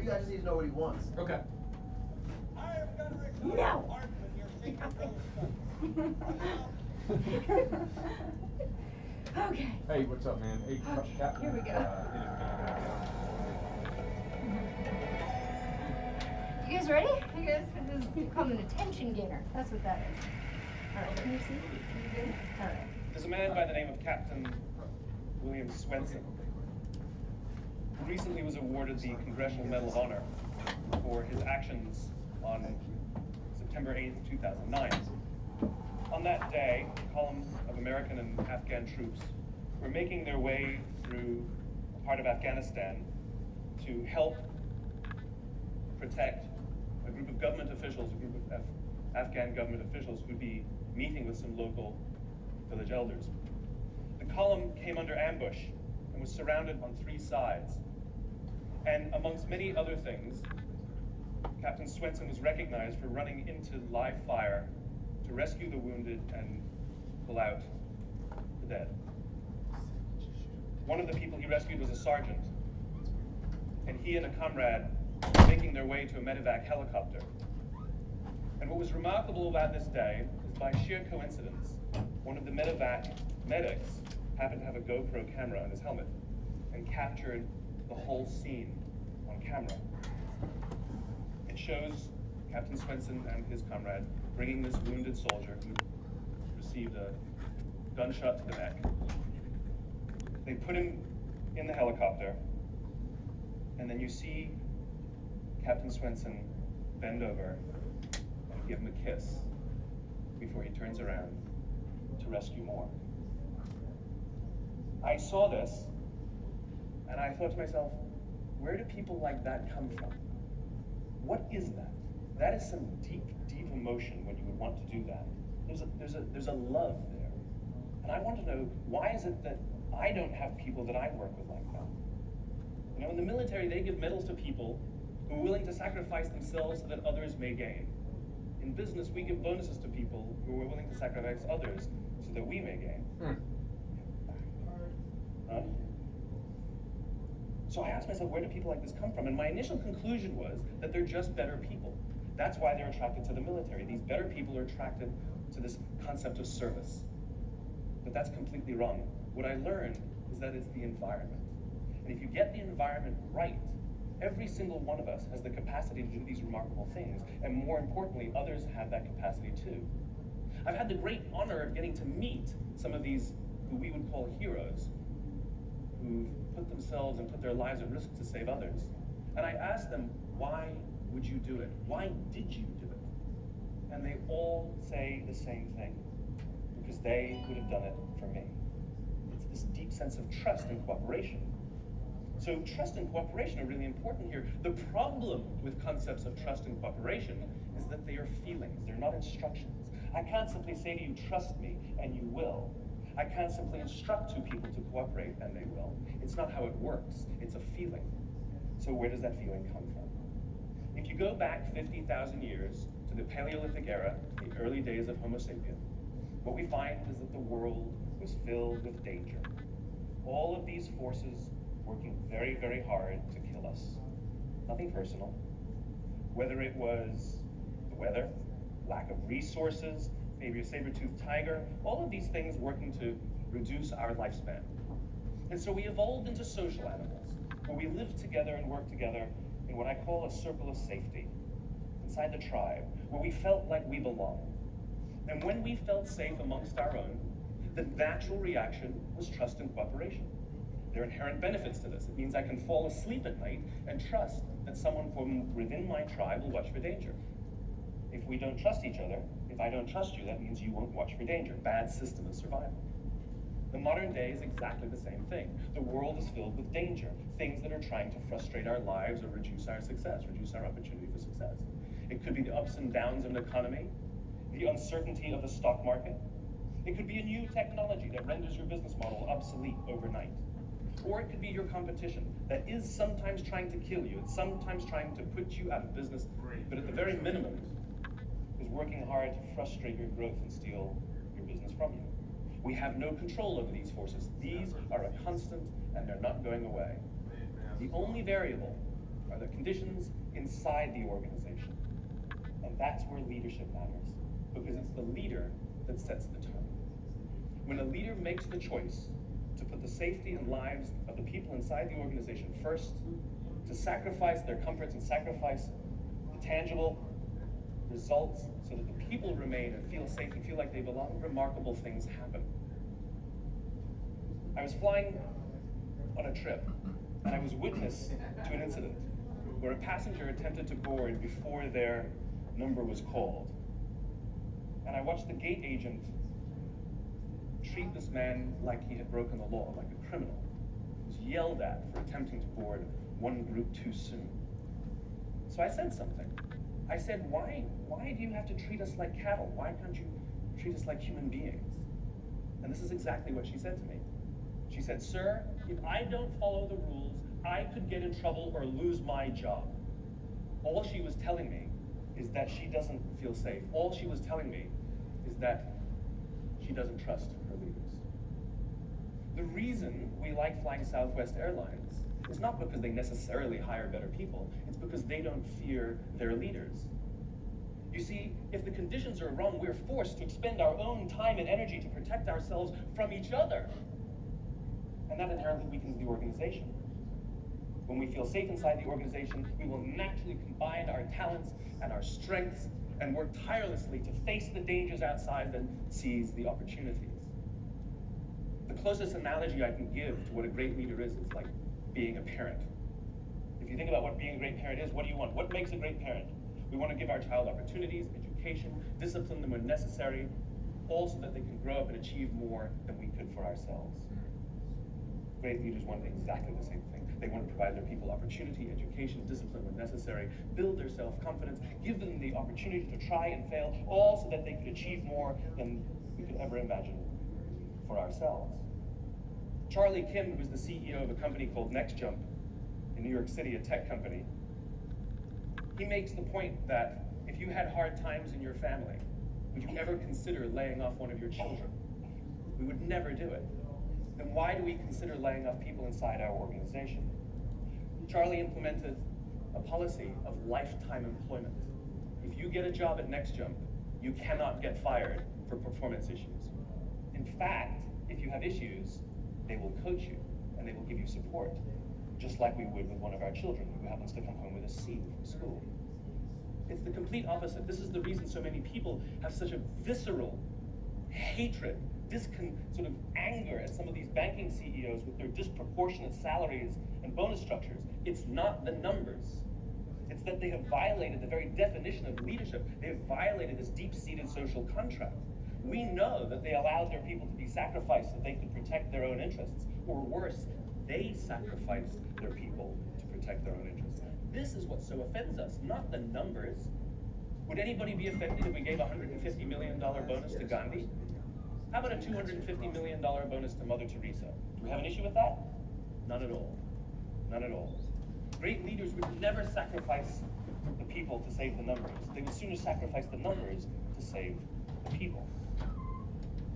you. I just need to know what he wants. Okay. No! Okay. Hey, what's up, man? Hey, Okay, Captain. here we go. You guys ready? You guys, this is called an attention gainer. That's what that is. All right, can you see? You good? All right. There's a man by the name of Captain William Swenson, who recently was awarded the Congressional Medal of Honor for his actions on September 8th, 2009. On that day, a column of American and Afghan troops were making their way through a part of Afghanistan to help protect a group of government officials, a group of Afghan government officials who'd be meeting with some local village elders. The column came under ambush and was surrounded on 3 sides. And amongst many other things, Captain Swenson was recognized for running into live fire to rescue the wounded and pull out the dead. One of the people he rescued was a sergeant, and he and a comrade were making their way to a medevac helicopter. And what was remarkable about this day is, by sheer coincidence, one of the medevac medics happened to have a GoPro camera on his helmet and captured the whole scene on camera. It shows Captain Swenson and his comrade bringing this wounded soldier who received a gunshot to the neck. They put him in the helicopter, and then you see Captain Swenson bend over and give him a kiss before he turns around to rescue more. I saw this, and I thought to myself, where do people like that come from? What is that? That is some deep, deep emotion when you would want to do that. There's a love there. And I want to know, why is it that I don't have people that I work with like that? You know, in the military, they give medals to people who are willing to sacrifice themselves so that others may gain. In business, we give bonuses to people who are willing to sacrifice others so that we may gain. So I asked myself, where do people like this come from? And my initial conclusion was that they're just better people. That's why they're attracted to the military. These better people are attracted to this concept of service. But that's completely wrong. What I learned is that it's the environment. And if you get the environment right, every single one of us has the capacity to do these remarkable things. And more importantly, others have that capacity too. I've had the great honor of getting to meet some of these who we would call heroes, who've put themselves and put their lives at risk to save others. And I asked them, why would you do it? Why did you do it? And they all say the same thing, because they would have done it for me. It's this deep sense of trust and cooperation. So trust and cooperation are really important here. The problem with concepts of trust and cooperation is that they are feelings, they're not instructions. I can't simply say to you, trust me, and you will. I can't simply instruct 2 people to cooperate, and they will. It's not how it works. It's a feeling. So where does that feeling come from? If you go back 50,000 years to the Paleolithic era, the early days of Homo sapien, what we find is that the world was filled with danger. All of these forces working very, very hard to kill us. Nothing personal. Whether it was the weather, lack of resources, maybe a saber-toothed tiger, all of these things working to reduce our lifespan. And so we evolved into social animals, where we lived together and worked together in what I call a circle of safety, inside the tribe, where we felt like we belonged. And when we felt safe amongst our own, the natural reaction was trust and cooperation. There are inherent benefits to this. It means I can fall asleep at night and trust that someone from within my tribe will watch for danger. If we don't trust each other, if I don't trust you, that means you won't watch for danger. Bad system of survival. The modern day is exactly the same thing. The world is filled with danger, things that are trying to frustrate our lives or reduce our success, reduce our opportunity for success. It could be the ups and downs of an economy, the uncertainty of the stock market. It could be a new technology that renders your business model obsolete overnight. Or it could be your competition that is sometimes trying to kill you. It's sometimes trying to put you out of business, but at the very minimum, is working hard to frustrate your growth and steal your business from you. We have no control over these forces. These are a constant, and they're not going away. The only variable are the conditions inside the organization. And that's where leadership matters, because it's the leader that sets the tone. When a leader makes the choice to put the safety and lives of the people inside the organization first, to sacrifice their comforts and sacrifice the tangible results so that the people remain and feel safe and feel like they belong, remarkable things happen. I was flying on a trip, and I was witness to an incident where a passenger attempted to board before their number was called. And I watched the gate agent treat this man like he had broken the law, like a criminal. He was yelled at for attempting to board one group too soon. So I said something. I said, why do you have to treat us like cattle? Why can't you treat us like human beings? And this is exactly what she said to me. She said, sir, if I don't follow the rules, I could get in trouble or lose my job. All she was telling me is that she doesn't feel safe. All she was telling me is that she doesn't trust her leaders. The reason we like flying Southwest Airlines is not because they necessarily hire better people, it's because they don't fear their leaders. You see, if the conditions are wrong, we're forced to expend our own time and energy to protect ourselves from each other. And that inherently weakens the organization. When we feel safe inside the organization, we will naturally combine our talents and our strengths and work tirelessly to face the dangers outside and seize the opportunities. The closest analogy I can give to what a great leader is like being a parent. If you think about what being a great parent is, what do you want? What makes a great parent? We want to give our child opportunities, education, discipline them when necessary, all so that they can grow up and achieve more than we could for ourselves. Great leaders want exactly the same thing. They want to provide their people opportunity, education, discipline when necessary, build their self-confidence, give them the opportunity to try and fail, all so that they could achieve more than we could ever imagine for ourselves. Charlie Kim, who was the CEO of a company called NextJump in New York City, a tech company, he makes the point that if you had hard times in your family, would you ever consider laying off one of your children? We would never do it. Then why do we consider laying off people inside our organization? Charlie implemented a policy of lifetime employment. If you get a job at NextJump, you cannot get fired for performance issues. In fact, if you have issues, they will coach you and they will give you support, just like we would with one of our children who happens to come home with a C from school. It's the complete opposite. This is the reason so many people have such a visceral hatred, sort of anger at some of these banking CEOs with their disproportionate salaries and bonus structures. It's not the numbers. It's that they have violated the very definition of leadership. They have violated this deep-seated social contract. We know that they allowed their people to be sacrificed so they could protect their own interests, or worse, they sacrificed their people to protect their own interests. This is what so offends us, not the numbers. Would anybody be offended if we gave a $150 million bonus to Gandhi? How about a $250 million bonus to Mother Teresa? Do we have an issue with that? None at all. None at all. Great leaders would never sacrifice the people to save the numbers. They would sooner sacrifice the numbers to save the people.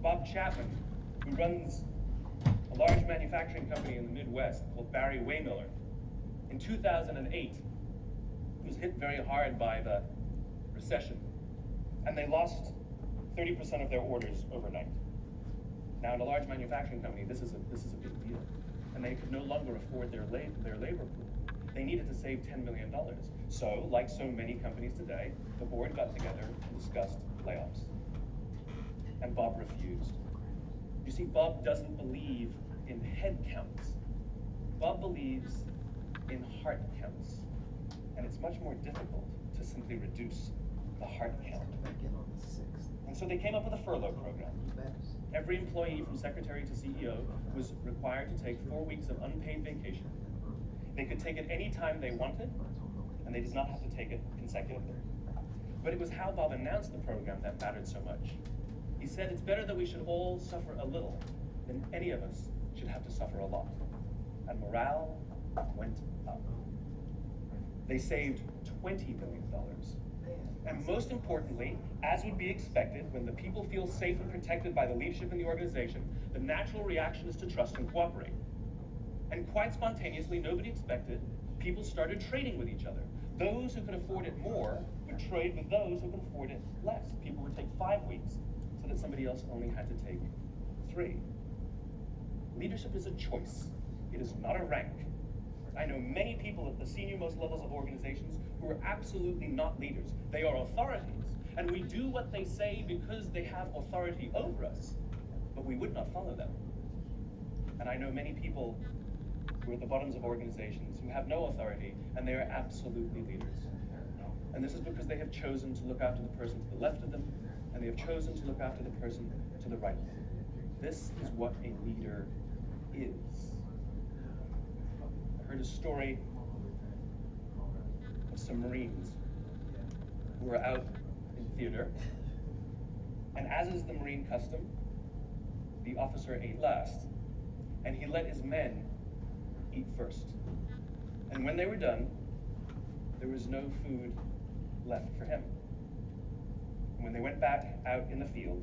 Bob Chapman, who runs a large manufacturing company in the Midwest called Barry Waymiller, in 2008 was hit very hard by the recession, and they lost 30% of their orders overnight. Now, in a large manufacturing company, this is a big deal, and they could no longer afford their labor pool. They needed to save $10 million. So, like so many companies today, the board got together and discussed layoffs. And Bob refused. You see, Bob doesn't believe in head counts. Bob believes in heart counts. And it's much more difficult to simply reduce the heart count. And so they came up with a furlough program. Every employee from secretary to CEO was required to take 4 weeks of unpaid vacation. They could take it any time they wanted, and they did not have to take it consecutively. But it was how Bob announced the program that mattered so much. He said, it's better that we should all suffer a little than any of us should have to suffer a lot. And morale went up. They saved $20 million. And most importantly, as would be expected, when the people feel safe and protected by the leadership in the organization, the natural reaction is to trust and cooperate. And quite spontaneously, nobody expected, People started trading with each other. Those who could afford it more would trade with those who could afford it less. People would take 5 weeks so that somebody else only had to take 3. Leadership is a choice. It is not a rank. I know many people at the senior-most levels of organizations who are absolutely not leaders. They are authorities, and we do what they say because they have authority over us, but we would not follow them. And I know many people who are at the bottoms of organizations who have no authority, and they are absolutely leaders. And this is because they have chosen to look after the person to the left of them, and they have chosen to look after the person to the right of them. This is what a leader is. I heard a story of some Marines who were out in theater, and as is the Marine custom, the officer ate last, and he let his men eat first. And when they were done, there was no food left for him. And when they went back out in the field,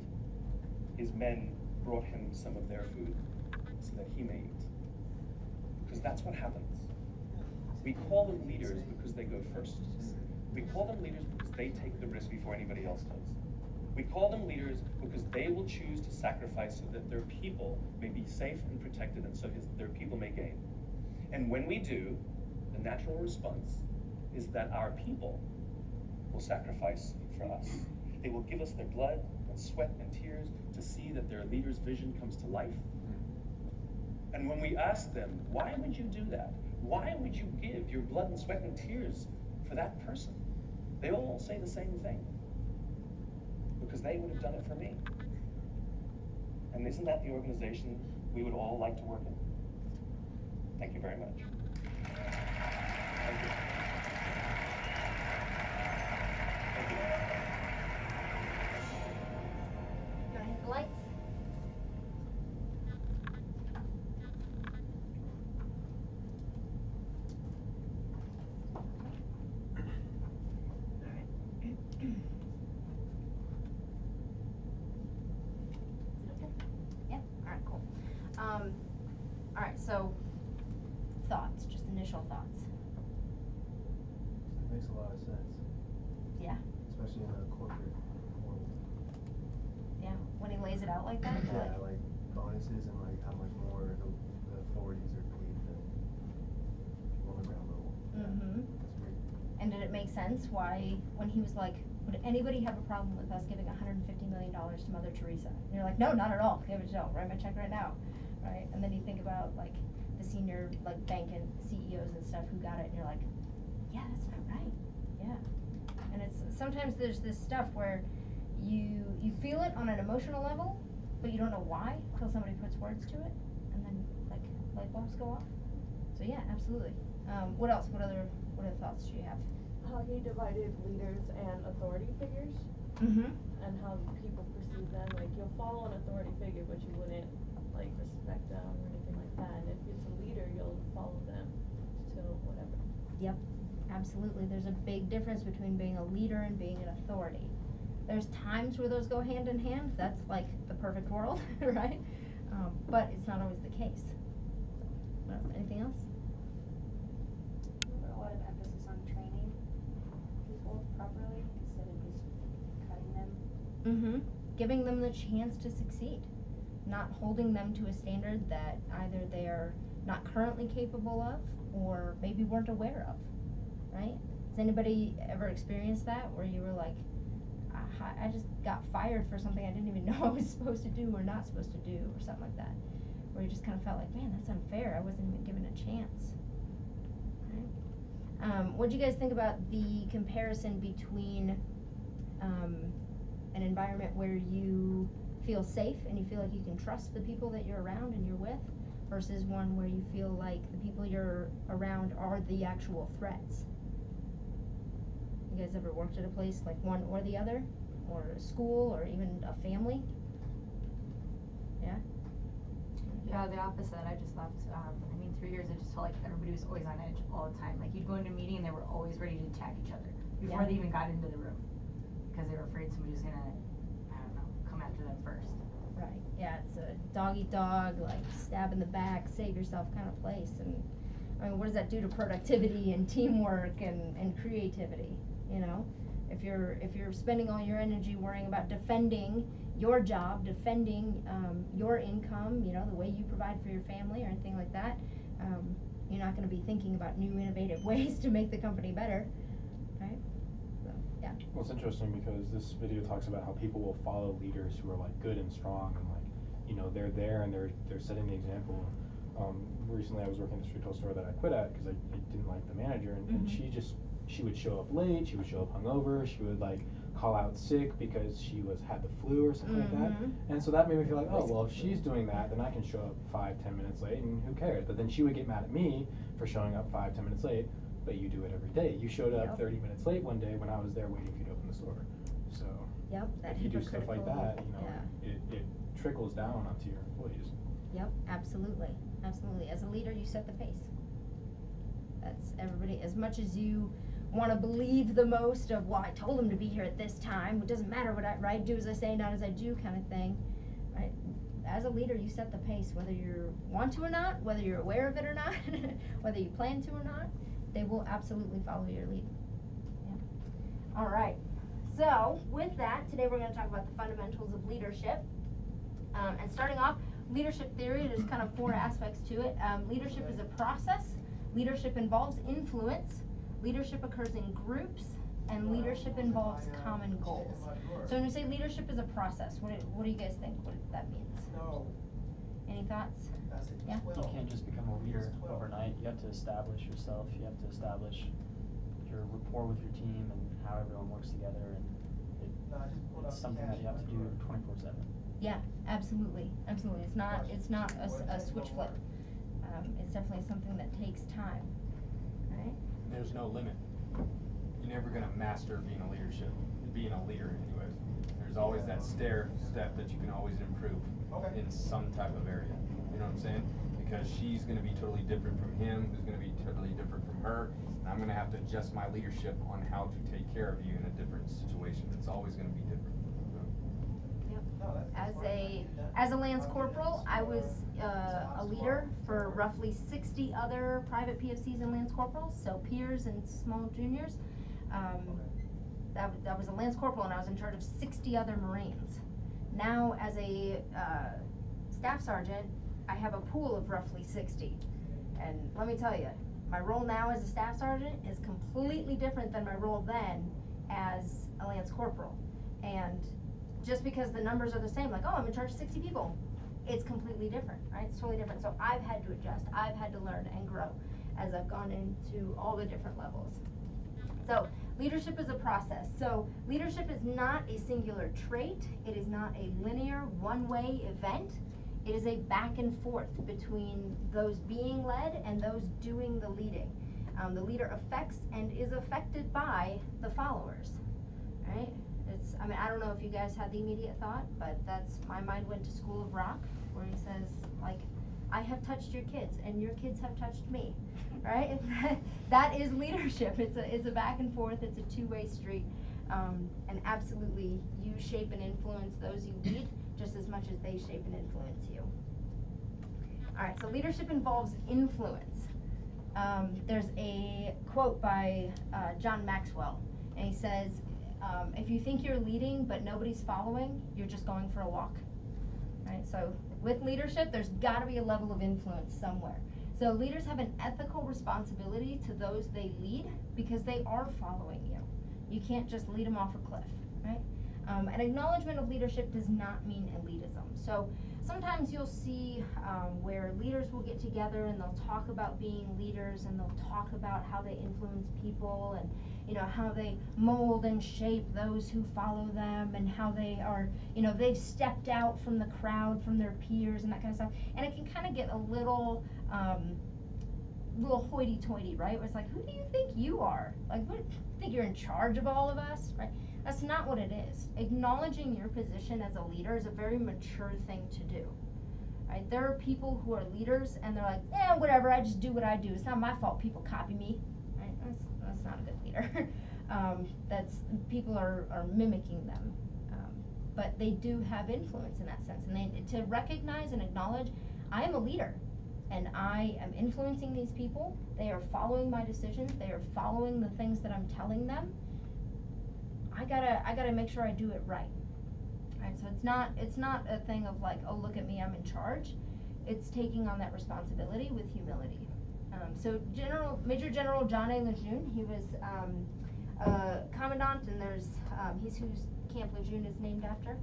his men brought him some of their food so that he may eat. Because that's what happens. We call them leaders because they go first. We call them leaders because they take the risk before anybody else does. We call them leaders because they will choose to sacrifice so that their people may be safe and protected, and so their people may gain. And when we do, the natural response is that our people will sacrifice for us. They will give us their blood and sweat and tears to see that their leader's vision comes to life. And when we ask them, why would you do that? Why would you give your blood and sweat and tears for that person? They all say the same thing. Because they would have done it for me. And isn't that the organization we would all like to work in? Thank you very much. Thank you. Thank you. You wanna hit the lights? Yeah, alright, cool. Alright, so thoughts, just initial thoughts. It makes a lot of sense, Yeah, especially in a corporate world. yeah. When he lays it out like that, you're Yeah, like, like bonuses and like how much more the authorities are paid than people on the ground level. mm-hmm. That's great. And did it make sense why, when he was like, would anybody have a problem with us giving $150 million to Mother Teresa? And you're like, no, not at all. Give it to her. Write my check right now, right? And then you think about like the senior like bank and CEOs and stuff who got it, and you're like, yeah, that's not right. Yeah. And it's sometimes there's this stuff where you feel it on an emotional level, but you don't know why until somebody puts words to it, and then like light bulbs go off. So yeah, absolutely. What else? What other thoughts do you have? How he divided leaders and authority figures, Mm-hmm. and how people perceive them. Like, you'll follow an authority figure, but you wouldn't like respect them or anything like that. And if it's a leader, you'll follow them till whatever. Yep, absolutely. There's a big difference between being a leader and being an authority. There's times where those go hand in hand. That's like the perfect world, right? But it's not always the case. Anything else? A lot of emphasis on training people properly instead of just cutting them. Mm-hmm. Giving them the chance to succeed. Not holding them to a standard that either they're not currently capable of or maybe weren't aware of, right? Has anybody ever experienced that where you were like, I just got fired for something I didn't even know I was supposed to do or not supposed to do or something like that? Where you just kind of felt like, man, that's unfair. I wasn't even given a chance. Right? What do you guys think about the comparison between an environment where you feel safe and you feel like you can trust the people that you're around and you're with versus one where you feel like the people you're around are the actual threats? You guys ever worked at a place like one or the other? Or a school or even a family? Yeah? Yeah, the opposite. I just left, 3 years, it just felt like everybody was always on edge all the time. Like, you'd go into a meeting and they were always ready to attack each other before Yeah. they even got into the room. Because they were afraid somebody was gonna, I don't know, come after them first. Right. Yeah, it's a dog eat dog, like stab in the back, save yourself kind of place. And I mean, what does that do to productivity and teamwork and creativity, you know? If you're spending all your energy worrying about defending your job, defending your income, you know, the way you provide for your family or anything like that, you're not going to be thinking about new innovative ways to make the company better, right? So, yeah. Well, it's interesting because this video talks about how people will follow leaders who are like good and strong and like, you know, they're there and they're setting the example. Recently I was working at this retail store that I quit at because I didn't like the manager, and she would show up late, she would show up hungover, she would like call out sick because she had the flu or something like that. And so that made me feel like, oh, well, if she's doing that, then I can show up 5-10 minutes late and who cares? But then she would get mad at me for showing up 5-10 minutes late, but you do it every day. You showed up 30 minutes late one day when I was there waiting for you to open the store. So That if you do stuff like hypocritical, that, you know, it trickles down onto your employees. Yep, absolutely. Absolutely. As a leader, you set the pace. That's everybody. As much as you want to believe the most of, well, I told him to be here at this time, it doesn't matter what right? Do as I say, not as I do kind of thing, right? As a leader, you set the pace, whether you want to or not, whether you're aware of it or not, whether you plan to or not, they will absolutely follow your lead. Yeah. All right. So, with that, today we're going to talk about the fundamentals of leadership. And starting off, leadership theory, there's kind of 4 aspects to it. Leadership is a process. Leadership involves influence. Leadership occurs in groups. And leadership involves common goals. So when we say leadership is a process, what do you guys think what that means? Any thoughts? Yeah? You can't just become a leader overnight. You have to establish yourself. You have to establish your rapport with your team and how everyone works together. And it's something that you have to do 24/7. Yeah, absolutely, absolutely. It's not a switch flip. It's definitely something that takes time, right? There's no limit. You're never gonna master being a leader anyways. There's always that step that you can always improve in some type of area. You know what I'm saying? Because she's gonna be totally different from him, who's gonna be totally different from her, and I'm gonna have to adjust my leadership on how to take care of you in a different situation. It's always gonna be different. As a Lance Corporal, I was a leader for roughly 60 other private PFCs and Lance Corporals, so peers and small juniors. That was a Lance Corporal, and I was in charge of 60 other Marines. Now, as a Staff Sergeant, I have a pool of roughly 60. And let me tell you, my role now as a Staff Sergeant is completely different than my role then as a Lance Corporal. And just because the numbers are the same, like, oh, I'm in charge of 60 people, it's completely different, right? It's totally different. So I've had to adjust. I've had to learn and grow as I've gone into all the different levels. So leadership is a process. So leadership is not a singular trait. It is not a linear, one-way event. It is a back and forth between those being led and those doing the leading. The leader affects and is affected by the followers, right? I don't know if you guys had the immediate thought, but my mind went to School of Rock, where he says, like, I have touched your kids, and your kids have touched me, right? That is leadership. It's a back and forth. It's a two-way street, and absolutely, you shape and influence those you lead just as much as they shape and influence you. All right, so leadership involves influence. There's a quote by John Maxwell, and he says, if you think you're leading but nobody's following, you're just going for a walk, right? So with leadership, there's got to be a level of influence somewhere. So leaders have an ethical responsibility to those they lead because they are following you. You can't just lead them off a cliff, right? An acknowledgement of leadership does not mean elitism. So sometimes you'll see where leaders will get together and they'll talk about being leaders, and they'll talk about how they influence people, and how they mold and shape those who follow them, and how they are, they've stepped out from the crowd, from their peers, and that kind of stuff. And it can kind of get a little hoity-toity, right? Where it's like, who do you think you are? Like, what, you think you're in charge of all of us, right? That's not what it is. Acknowledging your position as a leader is a very mature thing to do, right? There are people who are leaders and they're like, whatever, I just do what I do. It's not my fault people copy me, right? That's not a good leader. People are mimicking them. But they do have influence in that sense. And to recognize and acknowledge, I am a leader. and I am influencing these people, they are following my decisions, they are following the things that I'm telling them, I gotta make sure I do it right. Right, so it's not a thing of like, oh, look at me, I'm in charge. It's taking on that responsibility with humility. So Major General John A. Lejeune, he was a commandant, and he's whose Camp Lejeune is named after.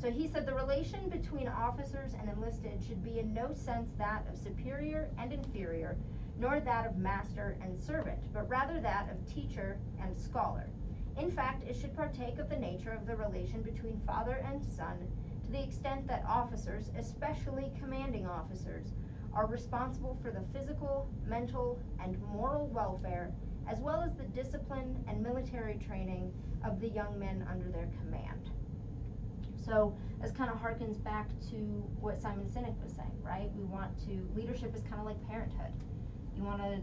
So he said the relation between officers and enlisted should be in no sense that of superior and inferior, nor that of master and servant, but rather that of teacher and scholar. In fact, it should partake of the nature of the relation between father and son, to the extent that officers, especially commanding officers, are responsible for the physical, mental, and moral welfare, as well as the discipline and military training of the young men under their command. So this kind of harkens back to what Simon Sinek was saying, right? Leadership is kind of like parenthood. You want to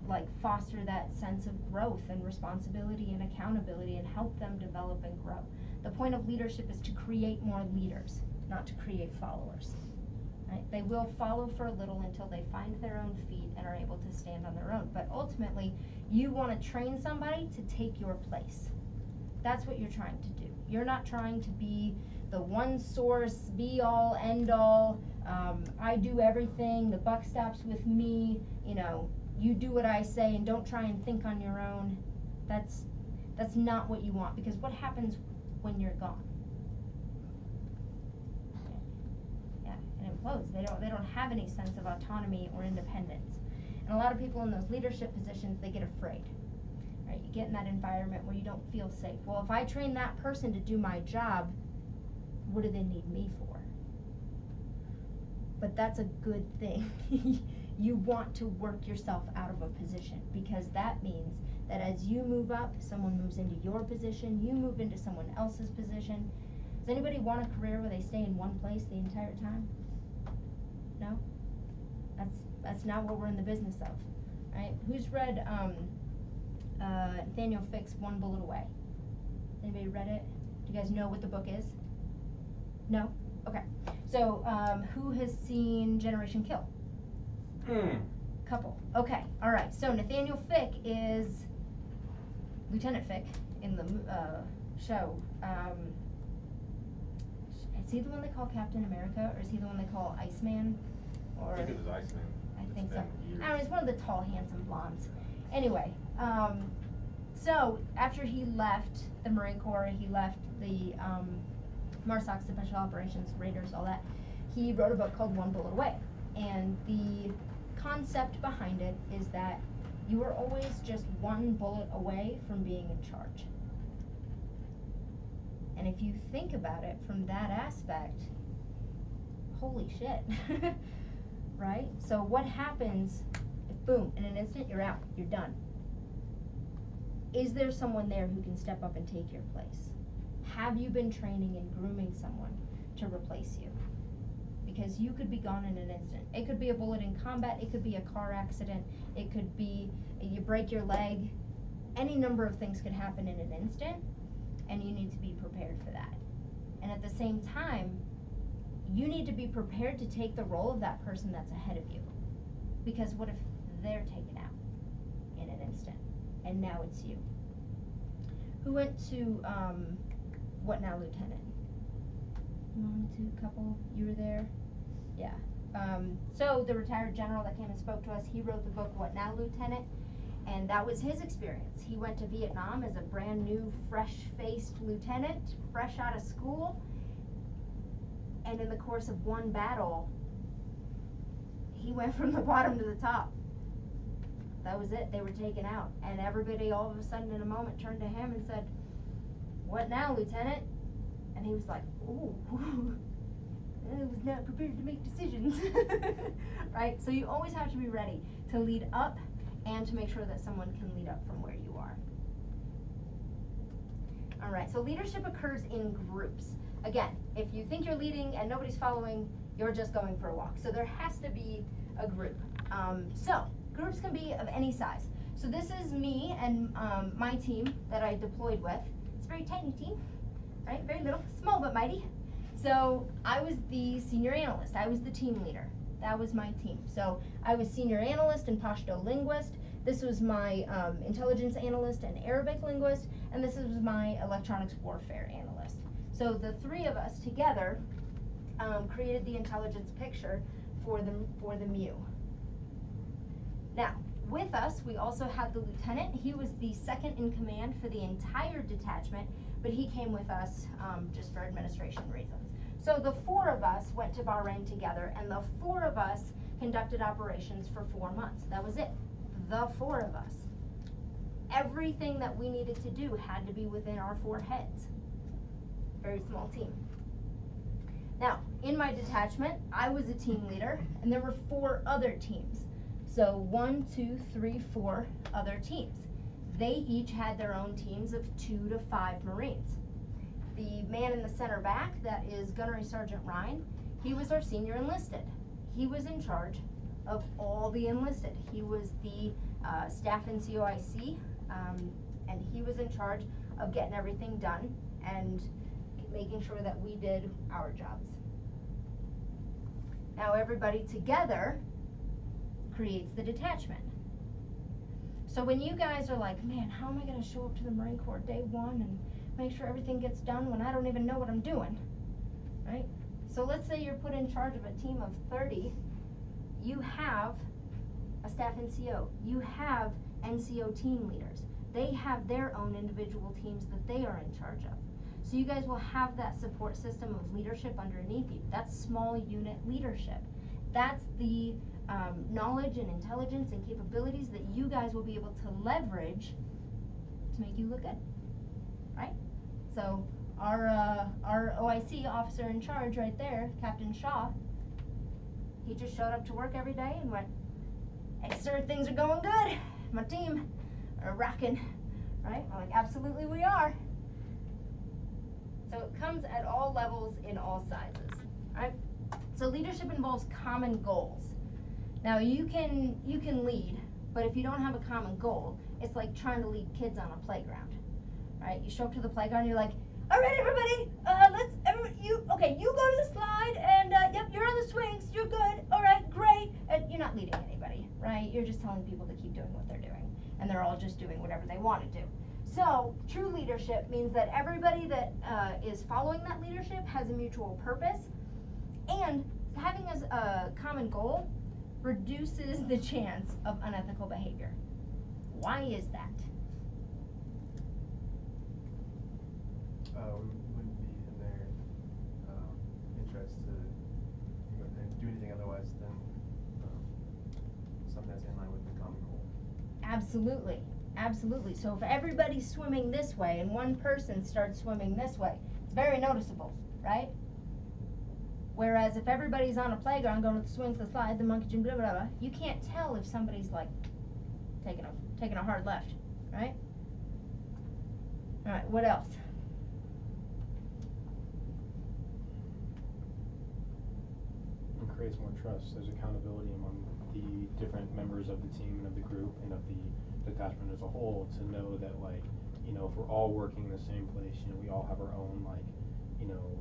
like foster that sense of growth and responsibility and accountability and help them develop and grow. The point of leadership is to create more leaders, not to create followers. Right? They will follow for a little until they find their own feet and are able to stand on their own. But ultimately, you want to train somebody to take your place. That's what you're trying to do. You're not trying to be the one source, be all, end all, I do everything, the buck stops with me, you do what I say and don't try and think on your own. That's not what you want, because what happens when you're gone? Yeah, it implodes. They don't have any sense of autonomy or independence. And a lot of people in those leadership positions, they get afraid. Right? You get in that environment where you don't feel safe. Well, if I train that person to do my job, what do they need me for? But that's a good thing. You want to work yourself out of a position, because that means that as you move up, someone moves into your position, you move into someone else's position. Does anybody want a career where they stay in one place the entire time? No? That's not what we're in the business of, right? Who's read Nathaniel Fick's One Bullet Away? Anybody read it? Do you guys know what the book is? No? Okay. So, who has seen Generation Kill? Couple. Okay. All right. So Nathaniel Fick is Lieutenant Fick in the show. Is he the one they call Captain America, or is he the one they call Iceman? Or I think it was Iceman. I think so. I don't know, he's one of the tall, handsome blondes. Anyway, so after he left the Marine Corps, he left the MARSOC, Special Operations, Raiders, all that, he wrote a book called One Bullet Away. And the concept behind it is that you are always just one bullet away from being in charge. And if you think about it from that aspect, holy shit, right? So what happens if, boom, in an instant you're out, you're done? Is there someone there who can step up and take your place? Have you been training and grooming someone to replace you? Because you could be gone in an instant. It could be a bullet in combat, it could be a car accident, it could be you break your leg. Any number of things could happen in an instant, and you need to be prepared for that. And at the same time, you need to be prepared to take the role of that person that's ahead of you. Because what if they're taken out in an instant, and now it's you? Who went to What Now, Lieutenant? One, two, couple, you were there? Yeah. So the retired general that came and spoke to us, he wrote the book What Now, Lieutenant? And that was his experience. He went to Vietnam as a brand new, fresh-faced lieutenant, fresh out of school. And in the course of one battle, he went from the bottom to the top. That was it. They were taken out. And everybody all of a sudden in a moment turned to him and said, "What now, Lieutenant?" And he was like, "Ooh, I was not prepared to make decisions." Right? So you always have to be ready to lead up and to make sure that someone can lead up from where you are. All right, so leadership occurs in groups. Again, if you think you're leading and nobody's following, you're just going for a walk. So there has to be a group. So groups can be of any size. So this is me and my team that I deployed with. It's a very tiny team, right? Very little, small but mighty. So I was the senior analyst. I was the team leader. That was my team. So I was senior analyst and Pashto linguist. This was my intelligence analyst and Arabic linguist, and this was my electronics warfare analyst. So the three of us together created the intelligence picture for the MU. Now, with us, we also had the lieutenant. He was the second in command for the entire detachment, but he came with us just for administration reasons. So the four of us went to Bahrain together, and the four of us conducted operations for 4 months. That was it. The four of us. Everything that we needed to do had to be within our four heads. Very small team. Now, in my detachment, I was a team leader, and there were 4 other teams. So 1, 2, 3, 4 other teams. They each had their own teams of 2 to 5 Marines. The man in the center back, that is Gunnery Sergeant Ryan, he was our senior enlisted. He was in charge of all the enlisted. He was the staff NCOIC, and he was in charge of getting everything done and making sure that we did our jobs. Now everybody together creates the detachment. So when you guys are like, man, how am I going to show up to the Marine Corps day 1 and make sure everything gets done when I don't even know what I'm doing, right? So let's say you're put in charge of a team of 30. You have a staff NCO. You have NCO team leaders. They have their own individual teams that they are in charge of. So you guys will have that support system of leadership underneath you. That's small unit leadership. That's the knowledge and intelligence and capabilities that you guys will be able to leverage to make you look good, right? So our OIC officer in charge right there, Captain Shaw, he just showed up to work every day and went, "Hey sir, things are going good. My team are rocking," right? We're like, absolutely we are. So it comes at all levels in all sizes, right? So leadership involves common goals. Now you can lead, but if you don't have a common goal, it's like trying to lead kids on a playground, right? You show up to the playground, you're like, all right, everybody, you go to the slide, and yep, you're on the swings, you're good, all right, great, and you're not leading anybody, right? You're just telling people to keep doing what they're doing, and they're all just doing whatever they want to do. So true leadership means that everybody that is following that leadership has a mutual purpose, and having a common goal reduces the chance of unethical behavior. Why is that? We wouldn't be in their interest to do anything otherwise than something that's in line with the common goal. Absolutely, absolutely. So if everybody's swimming this way and one person starts swimming this way, it's very noticeable, right? Whereas if everybody's on a playground going to the swings, the slide, the monkey gym, blah, blah, blah, you can't tell if somebody's like taking a hard left, right? All right, what else? It creates more trust. There's accountability among the different members of the team and of the group and of the detachment as a whole to know that, like, you know, if we're all working in the same place, you know, we all have our own, like, you know,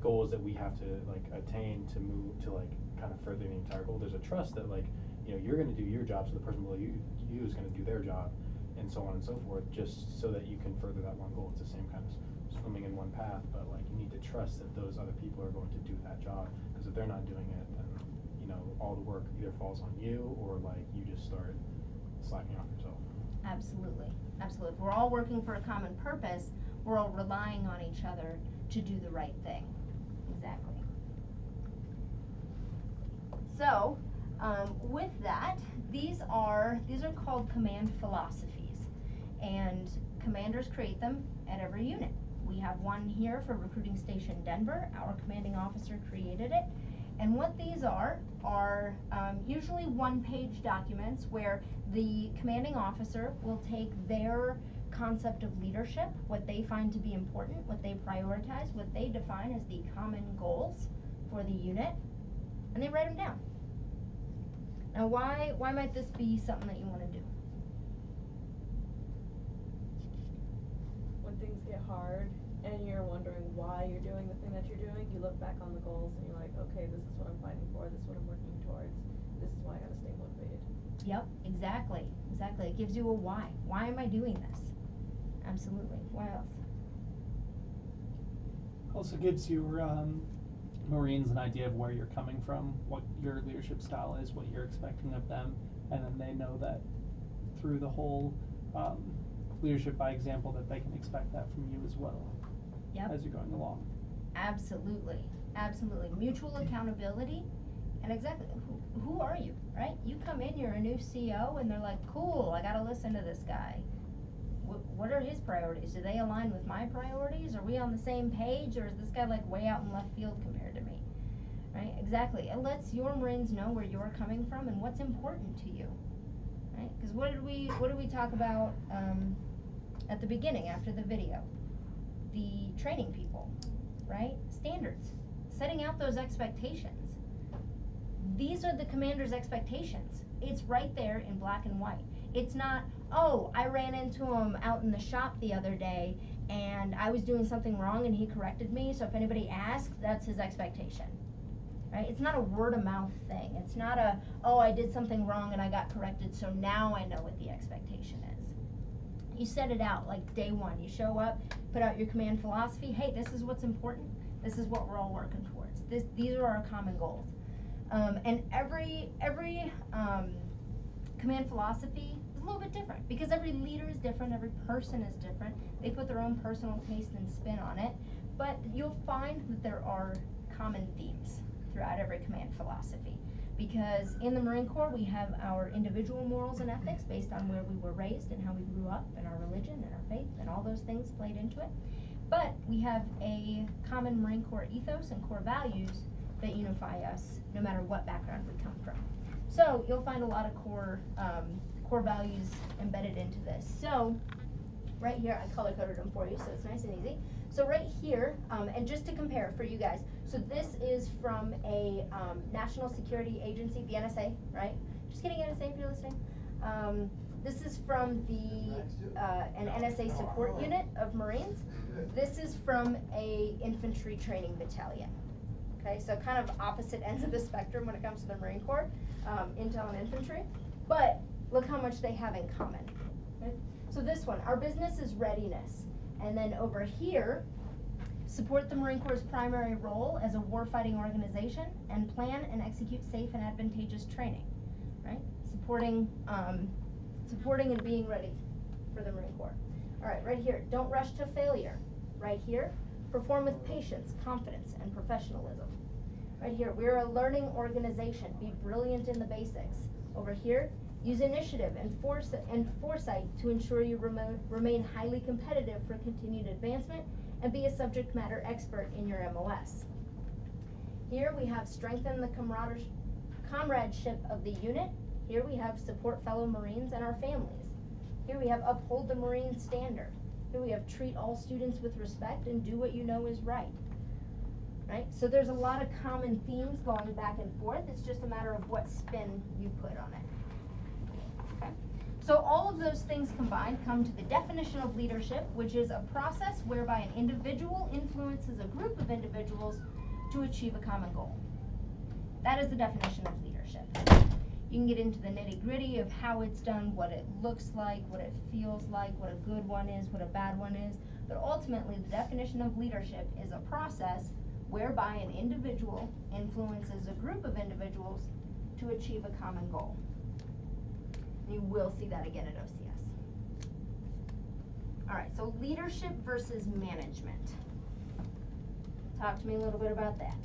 goals that we have to, like, attain to move to, like, kind of further the entire goal. There's a trust that, like, you know, you're going to do your job, so the person below you is going to do their job, and so on and so forth, just so that you can further that one goal. It's the same kind of swimming in one path, but, like, you need to trust that those other people are going to do that job, because if they're not doing it, then, you know, all the work either falls on you or, like, you just start slacking off yourself. Absolutely, absolutely. If we're all working for a common purpose, we're all relying on each other to do the right thing. Exactly. So, with that, these are called command philosophies, and commanders create them at every unit. We have one here for Recruiting Station Denver. Our commanding officer created it, and what these are usually one-page documents where the commanding officer will take their concept of leadership, what they find to be important, what they prioritize, what they define as the common goals for the unit, and they write them down. Now why might this be something that you want to do? When things get hard, and you're wondering why you're doing the thing that you're doing, you look back on the goals and you're like, okay, this is what I'm fighting for, this is what I'm working towards, this is why I gotta stay motivated. Yep, exactly. It gives you a why. Why am I doing this? Absolutely. What else? Also gives your Marines an idea of where you're coming from, what your leadership style is, what you're expecting of them, and then they know that through the whole leadership by example that they can expect that from you as well. Yep. As you're going along. Absolutely. Mutual accountability. And exactly, who are you, right? You come in, you're a new CO, and they're like, cool, I gotta listen to this guy. What are his priorities? Do they align with my priorities? Are we on the same page, or is this guy like way out in left field compared to me? Right? Exactly. It lets your Marines know where you're coming from and what's important to you. Right? Because what did we talk about at the beginning after the video? The training people, right? Standards. Setting out those expectations. These are the commander's expectations. It's right there in black and white. It's not, oh, I ran into him out in the shop the other day and I was doing something wrong and he corrected me, so if anybody asks, that's his expectation. Right? It's not a word of mouth thing. It's not a, oh, I did something wrong and I got corrected, so now I know what the expectation is. You set it out like day one. You show up, put out your command philosophy. Hey, this is what's important. This is what we're all working towards. These are our common goals. And every command philosophy is a little bit different because every leader is different, every person is different. They put their own personal taste and spin on it, but you'll find that there are common themes throughout every command philosophy. Because in the Marine Corps, we have our individual morals and ethics based on where we were raised and how we grew up and our religion and our faith and all those things played into it. But we have a common Marine Corps ethos and core values that unify us no matter what background we come from. So you'll find a lot of core values embedded into this. So right here, I color coded them for you so it's nice and easy. So right here, and just to compare for you guys, so this is from a national security agency, the NSA, right? Just kidding, NSA, if you're listening. This is from an NSA support unit of Marines. This is from a infantry training battalion. Okay, so kind of opposite ends of the spectrum when it comes to the Marine Corps, intel and infantry. But look how much they have in common. Okay? So this one, our business is readiness. And then over here, support the Marine Corps' primary role as a warfighting organization and plan and execute safe and advantageous training, right? Supporting and being ready for the Marine Corps. All right, right here, don't rush to failure. Right here, perform with patience, confidence, and professionalism. Right here, we're a learning organization. Be brilliant in the basics. Over here, use initiative and foresight to ensure you remain highly competitive for continued advancement and be a subject matter expert in your MOS. Here we have strengthen the comradeship of the unit. Here we have support fellow Marines and our families. Here we have uphold the Marine standard. Here we have treat all students with respect and do what you know is right. Right? So there's a lot of common themes going back and forth. It's just a matter of what spin you put on it. Okay? So all of those things combined come to the definition of leadership, which is a process whereby an individual influences a group of individuals to achieve a common goal. That is the definition of leadership. You can get into the nitty-gritty of how it's done, what it looks like, what it feels like, what a good one is, what a bad one is. But ultimately, the definition of leadership is a process whereby an individual influences a group of individuals to achieve a common goal. You will see that again at OCS. All right, so leadership versus management. Talk to me a little bit about that.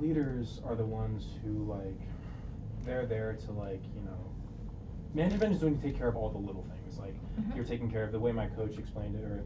Leaders are the ones who, like, they're there to, like, you know, management is doing to take care of all the little things. Like, you're taking care of the way my coach explained it, or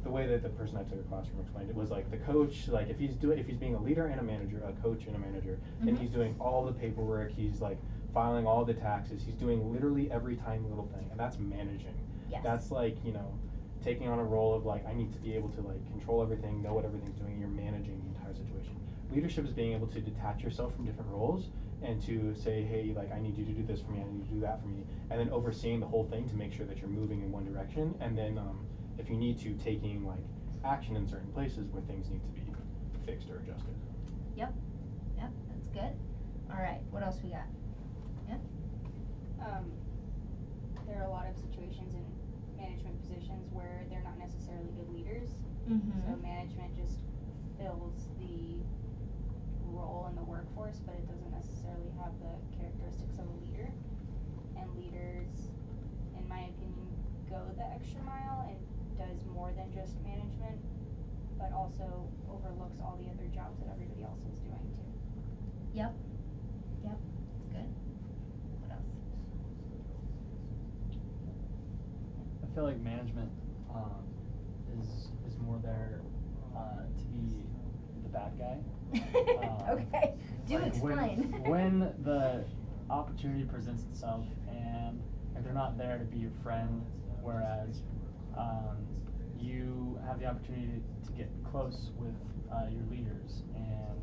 the way that the person I took a classroom explained it was like the coach, like if he's being a leader and a manager, a coach and a manager, then he's doing all the paperwork, he's like filing all the taxes, he's doing literally every tiny little thing, and that's managing. Yes. That's like, you know, taking on a role of like, I need to be able to like control everything, know what everything's doing, and you're managing the entire situation. Leadership is being able to detach yourself from different roles and to say, hey, like, I need you to do this for me, I need you to do that for me, and then overseeing the whole thing to make sure that you're moving in one direction, and then if you need to, taking like action in certain places where things need to be fixed or adjusted. Yep, yep, that's good. All right, what else we got? Yeah? There are a lot of situations in management positions where they're not necessarily good leaders. Mm-hmm. So management just fills the role in the workforce, but it doesn't necessarily have the characteristics of a leader. And leaders, in my opinion, go the extra mile and does more than just management, but also overlooks all the other jobs that everybody else is doing too. Yep, yep, that's good. What else? I feel like management is more there to be the bad guy. Okay, do Like explain. when the opportunity presents itself and they're not there to be your friend, whereas you have the opportunity to get close with your leaders and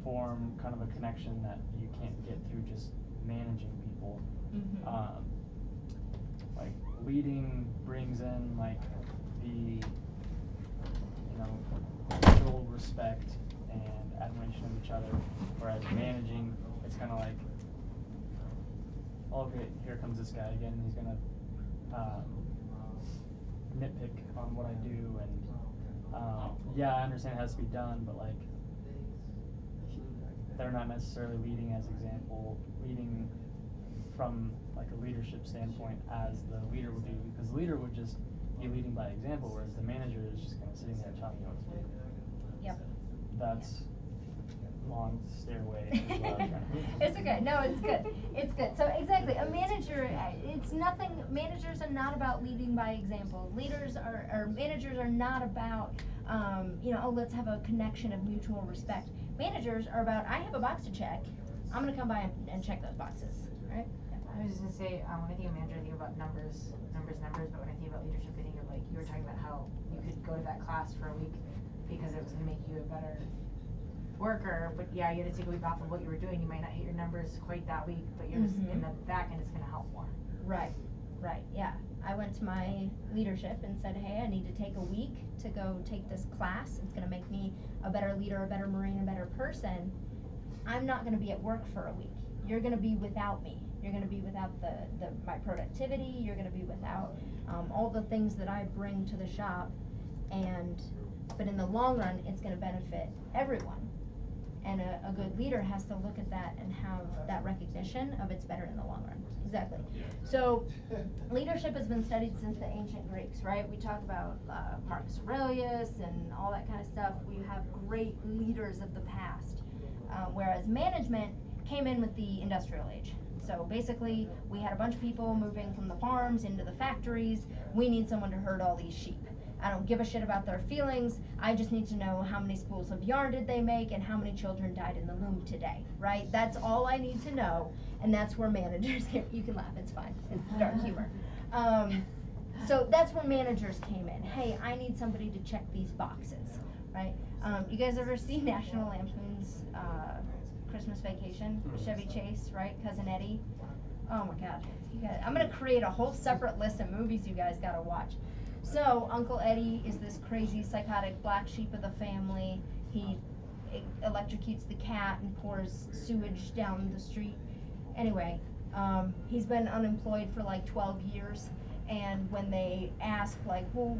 form kind of a connection that you can't get through just managing people. Mm-hmm. Like leading brings in like the mutual respect and admiration of each other, whereas managing, it's kind of like, okay, here comes this guy again, he's gonna nitpick on what I do, and yeah, I understand it has to be done, but like they're not necessarily leading as example, leading from like a leadership standpoint as the leader would do, because the leader would just be leading by example, whereas the manager is just kind of sitting there telling you what to do. Yep. That's long stairway to what I was trying to do. It's okay. No, it's good. It's good. So exactly, a manager, it's nothing, managers are not about leading by example. Managers are not about, oh, let's have a connection of mutual respect. Managers are about, I have a box to check, I'm gonna come by and check those boxes, right? I was just gonna say, when I think of manager, I think about numbers, but when I think about leadership, I think of like, you were talking about how you could go to that class for a week because it was gonna make you a better worker, but yeah, you had to take a week off of what you were doing, you might not hit your numbers quite that week, but you're just in the back end, it's gonna help more. Right, yeah. I went to my leadership and said, hey, I need to take a week to go take this class. It's gonna make me a better leader, a better Marine, a better person. I'm not gonna be at work for a week. You're gonna be without me. You're gonna be without my productivity. You're gonna be without all the things that I bring to the shop. But in the long run, it's gonna benefit everyone. And a good leader has to look at that and have that recognition of it's better in the long run. Exactly. So leadership has been studied since the ancient Greeks, right? We talk about Marcus Aurelius and all that kind of stuff. We have great leaders of the past. Whereas management came in with the industrial age. So basically, we had a bunch of people moving from the farms into the factories. We need someone to herd all these sheep. I don't give a shit about their feelings. I just need to know how many spools of yarn did they make and how many children died in the loom today, right? That's all I need to know, and that's where managers you can laugh, it's fine, it's dark humor. So that's where managers came in. Hey, I need somebody to check these boxes, right? You guys ever see National Lampoon's Christmas Vacation? Chevy Chase, right? Cousin Eddie. Oh my God, I'm gonna create a whole separate list of movies you guys gotta watch. So Uncle Eddie is this crazy psychotic black sheep of the family. He electrocutes the cat and pours sewage down the street. Anyway, he's been unemployed for like 12 years. And when they ask like, well,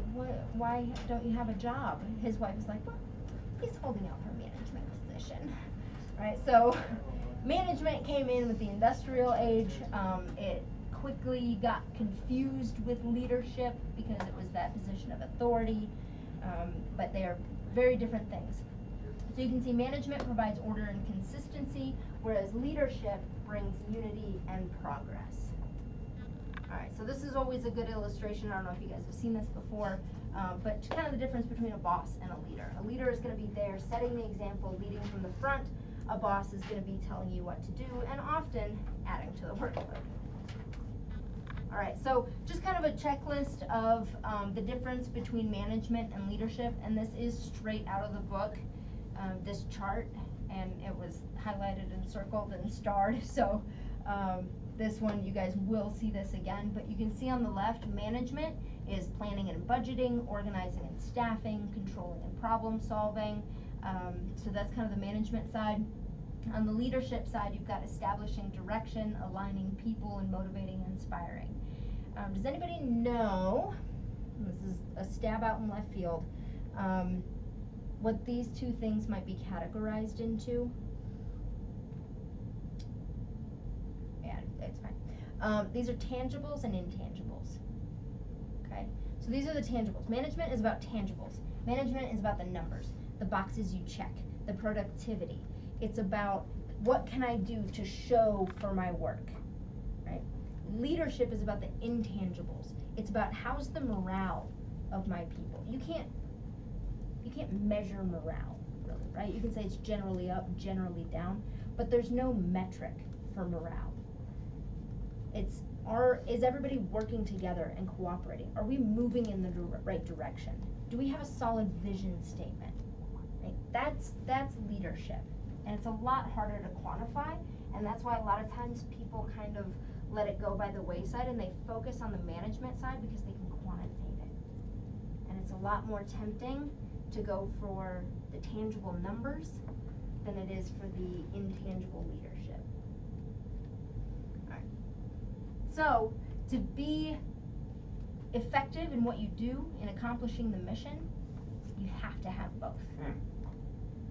why don't you have a job? His wife is like, well, he's holding out for a management position, right? So management came in with the industrial age. It quickly got confused with leadership because it was that position of authority, but they are very different things. So you can see management provides order and consistency, whereas leadership brings unity and progress. Alright, so this is always a good illustration. I don't know if you guys have seen this before, but kind of the difference between a boss and a leader. A leader is going to be there setting the example, leading from the front. A boss is going to be telling you what to do and often adding to the workload. Alright, so just kind of a checklist of the difference between management and leadership, and this is straight out of the book. This chart and it was highlighted and circled and starred, so this one you guys will see this again, but you can see on the left, management is planning and budgeting, organizing and staffing, controlling and problem solving, so that's kind of the management side. On the leadership side, you've got establishing direction, aligning people, and motivating and inspiring. Does anybody know, this is a stab out in left field, what these two things might be categorized into? Yeah, it's fine. These are tangibles and intangibles. Okay, so these are the tangibles. Management is about tangibles. Management is about the numbers, the boxes you check, the productivity. It's about what can I do to show for my work, right? Leadership is about the intangibles. It's about how's the morale of my people. You can't measure morale, really, right? You can say it's generally up, generally down, but there's no metric for morale. Is everybody working together and cooperating? Are we moving in the right direction? Do we have a solid vision statement? Right? That's leadership. And it's a lot harder to quantify, and that's why a lot of times people kind of let it go by the wayside and they focus on the management side because they can quantitate it. And it's a lot more tempting to go for the tangible numbers than it is for the intangible leadership. Alright. So, to be effective in what you do in accomplishing the mission, you have to have both.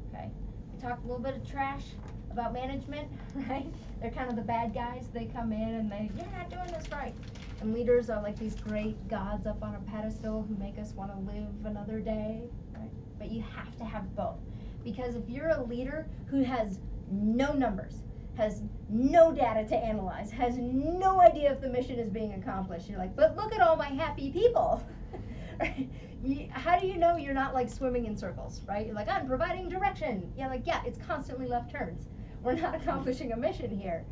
Okay? We talked a little bit of trash about management, right? They're kind of the bad guys. They come in and you're not doing this right. And leaders are like these great gods up on a pedestal who make us want to live another day, right? But you have to have both. Because if you're a leader who has no numbers, has no data to analyze, has no idea if the mission is being accomplished, you're like, but look at all my happy people. Right? How do you know you're not like swimming in circles, right? You're like, I'm providing direction. Yeah, like, yeah, it's constantly left turns. We're not accomplishing a mission here.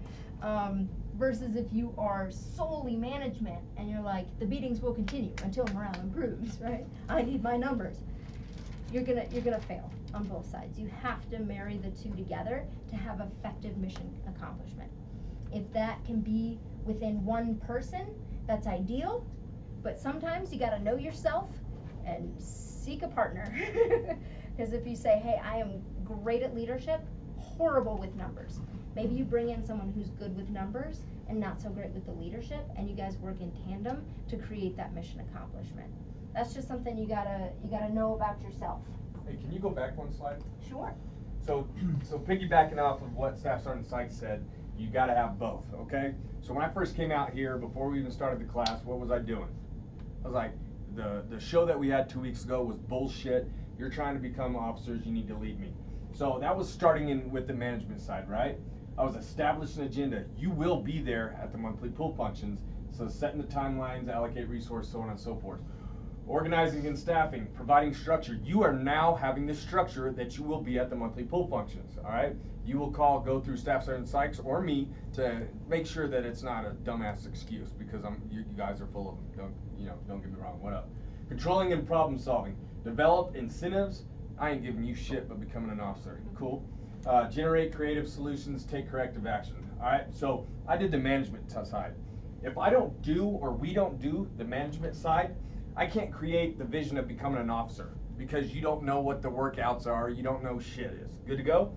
Versus if you are solely management and you're like, the beatings will continue until morale improves, right? I need my numbers. You're gonna fail on both sides. You have to marry the two together to have effective mission accomplishment. If that can be within one person, that's ideal, but sometimes you gotta know yourself and seek a partner. Because if you say, hey, I am great at leadership, horrible with numbers. Maybe you bring in someone who's good with numbers and not so great with the leadership, and you guys work in tandem to create that mission accomplishment. That's just something you gotta know about yourself. Hey, can you go back one slide? Sure. So piggybacking off of what Staff Sergeant Seitz said, you gotta have both, okay? So when I first came out here, before we even started the class, what was I doing? I was like, the show that we had 2 weeks ago was bullshit. You're trying to become officers, you need to lead me. So that was starting in with the management side, right? I was establishing an agenda. You will be there at the monthly pool functions, so setting the timelines, allocate resources, so on and so forth. Organizing and staffing, providing structure. You are now having this structure that you will be at the monthly pool functions, all right? You will go through Staff Sergeant Seitz or me to make sure that it's not a dumbass excuse, because you guys are full of them. Don't get me wrong, what up? Controlling and problem solving. Develop incentives. I ain't giving you shit but becoming an officer. Cool. Generate creative solutions, take corrective action. All right, so I did the management side. If I don't do, or we don't do the management side, I can't create the vision of becoming an officer, because you don't know what the workouts are, you don't know shit is. Good to go?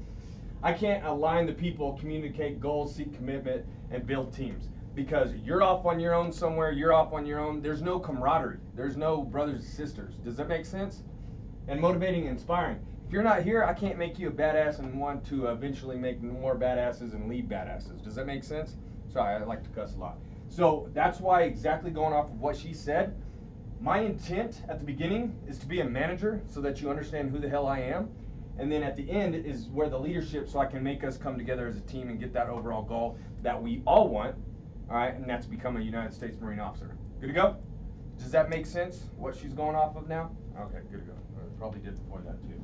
I can't align the people, communicate goals, seek commitment, and build teams, because you're off on your own somewhere, you're off on your own, there's no camaraderie, there's no brothers and sisters. Does that make sense? And motivating and inspiring. If you're not here, I can't make you a badass and want to eventually make more badasses and lead badasses. Does that make sense? Sorry, I like to cuss a lot. So that's why, exactly going off of what she said, my intent at the beginning is to be a manager so that you understand who the hell I am. And then at the end is where the leadership, so I can make us come together as a team and get that overall goal that we all want, all right, and that's become a United States Marine officer. Good to go? Does that make sense, what she's going off of now? Okay, good to go. Probably did before that too.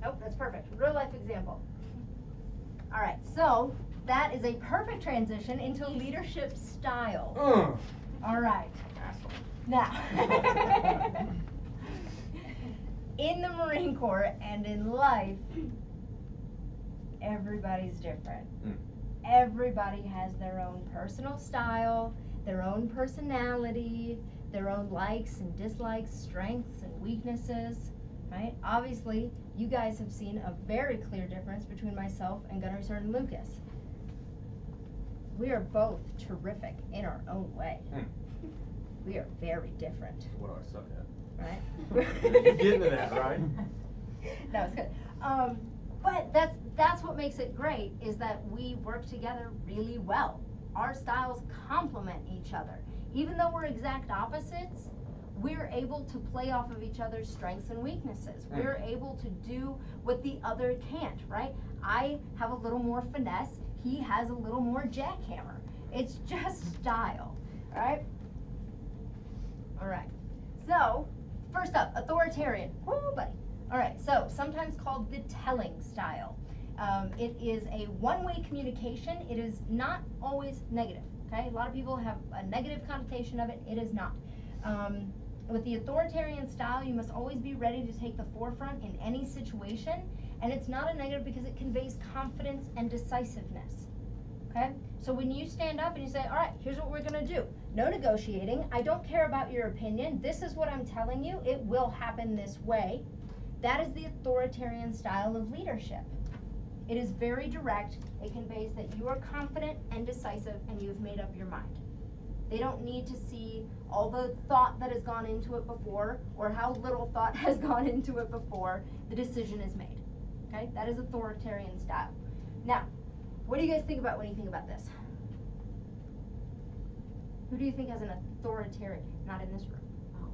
Nope, that's perfect. Real life example. All right, so that is a perfect transition into leadership style. All right. Asshole. Now, in the Marine Corps and in life, everybody's different. Mm. Everybody has their own personal style, their own personality, their own likes and dislikes, strengths and weaknesses, right? Obviously, you guys have seen a very clear difference between myself and Gunnar and Lucas. We are both terrific in our own way. We are very different, What do I suck at? right? You're getting to that, right? That was good. But that's what makes it great, is that we work together really well. Our styles complement each other. Even though we're exact opposites, we're able to play off of each other's strengths and weaknesses. We're able to do what the other can't, right? I have a little more finesse, he has a little more jackhammer. It's just style, right? Alright, so, first up, authoritarian. Woo, buddy. Alright, so, sometimes called the telling style. It is a one-way communication. It is not always negative, okay? A lot of people have a negative connotation of it. It is not. With the authoritarian style, you must always be ready to take the forefront in any situation, and it's not a negative because it conveys confidence and decisiveness, okay? So when you stand up and you say, all right, here's what we're gonna do. No negotiating. I don't care about your opinion. This is what I'm telling you. It will happen this way. That is the authoritarian style of leadership. It is very direct. It conveys that you are confident and decisive and you've made up your mind. They don't need to see all the thought that has gone into it before or how little thought has gone into it before. The decision is made. Okay? That is authoritarian style. Now, what do you guys think about when you think about this? Who do you think has an authoritarian? Not in this room. Oh,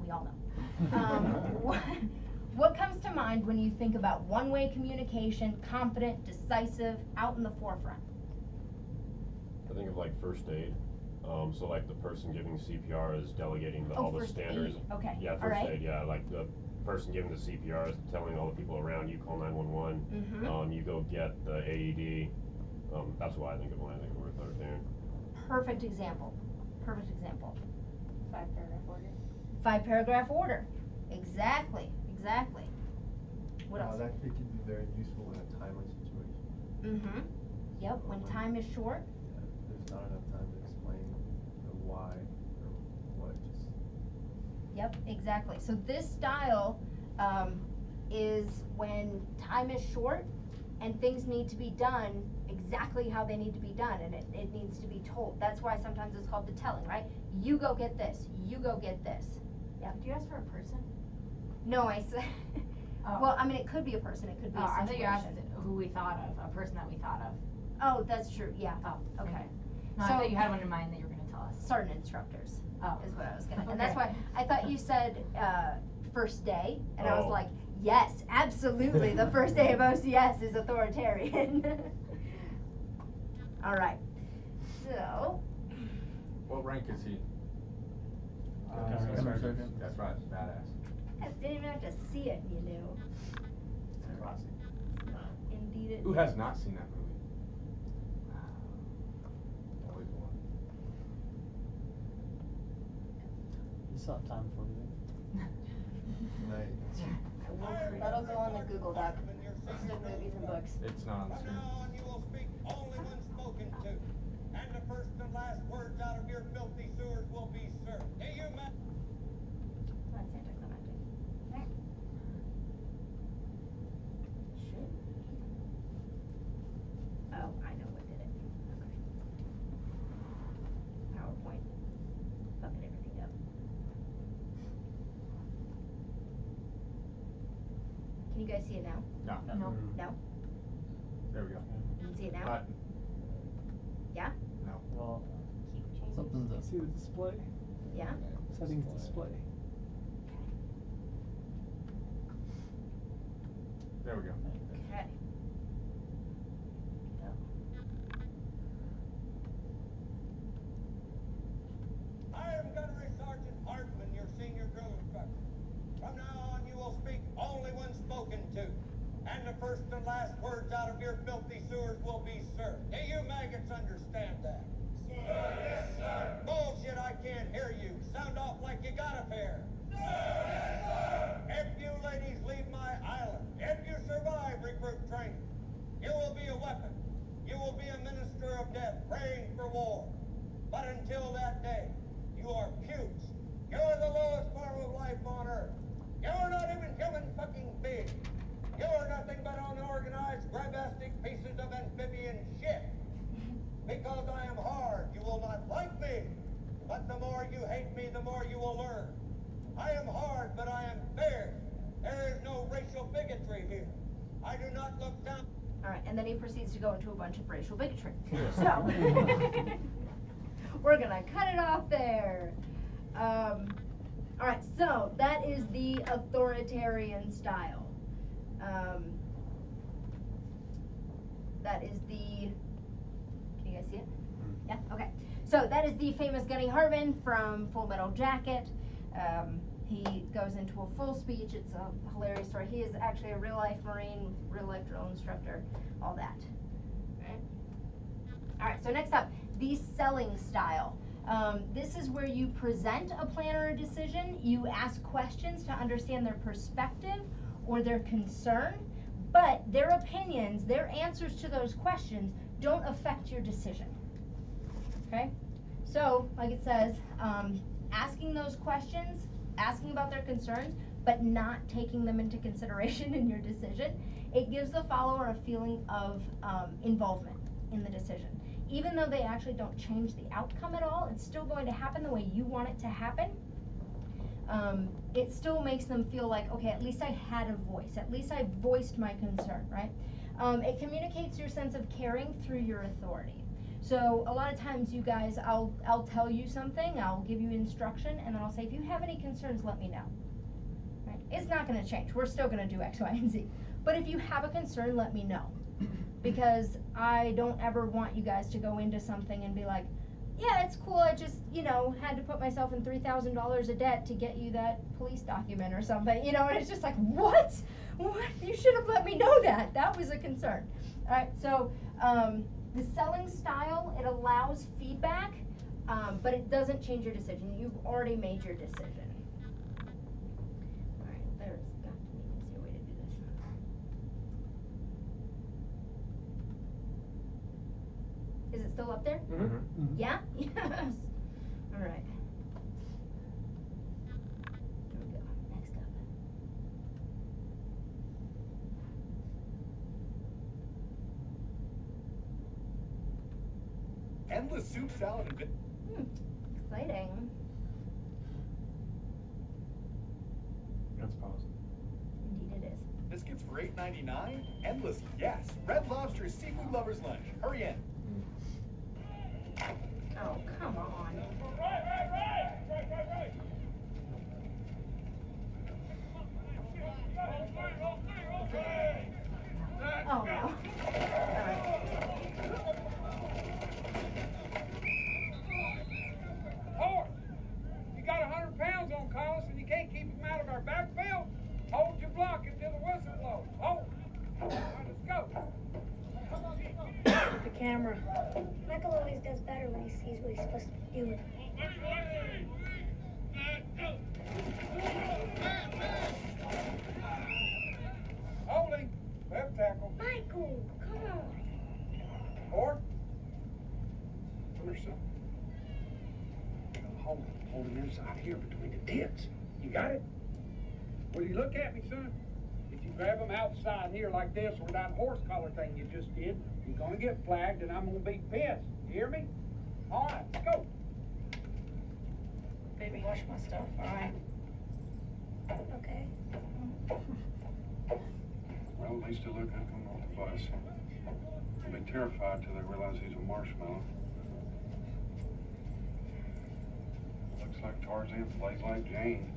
we all know. What comes to mind when you think about one-way communication, confident, decisive, out in the forefront? I think of like first aid. So like the person giving CPR is delegating all the first standards. aid. Okay. Yeah, All first right. aid. Yeah, like the person giving the CPR is telling all the people around you call 911. Mm-hmm. You go get the AED. That's what I think of when I think of authoritarian. Perfect example. Perfect example. 5-paragraph order. 5-paragraph order. Exactly. Exactly. What else? That can be very useful in a timely situation. Mm-hmm. Yep. When time is short. Yeah, there's not enough time to explain the why or what. Just Yep, exactly. So this style is when time is short and things need to be done exactly how they need to be done, and it needs to be told. That's why sometimes it's called the telling, right? You go get this. You go get this. Yeah. Do you ask for a person? No, I said. Oh. Well, I mean, it could be a person. It could be a I situation. thought you asked who we thought of, a person that we thought of. Oh, that's true. Yeah. Oh, Okay. No, So- I thought you had one in mind that you were gonna tell us. Certain instructors. Oh. Is what I was gonna. And that's why Okay. I thought you said first day, and I was Oh. like, yes, absolutely. The first day of OCS is authoritarian. All right. So. What rank is he? Gunner Sergeant. That's right, badass. I didn't even have to see it, you knew. Classic. Indeed it Who is. has not seen that movie? Always one. You still have time before we leave. night. That'll go on the Google Doc. List of movies and books. It's not on the From screen. now on, you will speak only when spoken to, and the first and last words out of your filthy sewers will be, sir. Do you, ma- That's anticlimactic. Should be. Oh, I know what did it. Okay. PowerPoint. Fucking everything up. Can you guys see it now? No. No. No? There we go. You can see it now? Yeah? No. Well, Keep changing. something's up. See the display, Yeah? settings display. There we go. Okay. Go. I am Gunnery Sergeant Hartman, your senior drill instructor. From now on, you will speak only when spoken to, and the first and last words out of your filthy sewers will be, sir. Do you maggots understand that? Sir, yes, sir. Bullshit, I can't hear you. Sound off like you got a pair. Sir, yes, sir. If you ladies leave my island, if you survive recruit training, you will be preparing for war. But until that day, you are pukes. You're the lowest form of life on Earth. You're not even human fucking beings. You're nothing but unorganized, grabastic pieces of amphibian shit. Because I am hard, you will not like me. But the more you hate me, the more you will learn. I am hard, but I am fair. There is no racial bigotry here. I do not look down. All right, and then he proceeds to go into a bunch of racial bigotry. So, we're gonna cut it off there. All right, so that is the authoritarian style. That is the, can you guys see it? Yeah, okay. So that is the famous Gunny Harmon from Full Metal Jacket. He goes into a full speech. It's a hilarious story. He is actually a real life Marine, real life drill instructor, all that. All right, so next up, the selling style. This is where you present a plan or a decision. You ask questions to understand their perspective or their concern, but their opinions, their answers to those questions don't affect your decision. Okay? So, like it says, asking those questions, asking about their concerns, but not taking them into consideration in your decision, it gives the follower a feeling of involvement in the decision. Even though they actually don't change the outcome at all, it's still going to happen the way you want it to happen. It still makes them feel like, okay, at least I had a voice. At least I voiced my concern, right? It communicates your sense of caring through your authority. So a lot of times you guys, I'll tell you something, I'll give you instruction, and then I'll say, if you have any concerns, let me know. Right? It's not going to change. We're still going to do X, Y, and Z. But if you have a concern, let me know. Because I don't ever want you guys to go into something and be like, yeah, it's cool, I just, you know, had to put myself in $3,000 of debt to get you that police document or something, you know, and it's just like, what? What? You should have let me know that. That was a concern. All right, so the selling style, it allows feedback, but it doesn't change your decision. You've already made your decision. All right, there's got to be an easier way to do this. Is it still up there? Mm-hmm. Yeah? Yes. All right. There we go. Next up. Endless soup salad and Exciting. That's positive. Indeed it is. biscuits for $8.99. Endless, yes. Red Lobster seafood lovers lunch. Hurry in. Oh, come on. Oh, no. All right. Horse, you got 100 pounds on Collis and you can't keep him out of our backfield? Hold your block until the whistle blows. Hold. All right, let's go. The camera. Michael always does better when he sees what he's supposed to be doing. Holding. Left tackle. Michael, come on. Or. Come here, son. Hold him inside here between the tits. You got it? Will you look at me, son? If you grab him outside here like this or that horse collar thing you just did, you're gonna get flagged and I'm gonna be pissed. You hear me? All right, let's go. Baby, wash my stuff, all right? Okay. Well, at least they look good coming off the bus. They'll be terrified till they realize he's a marshmallow. Looks like Tarzan plays like Jane.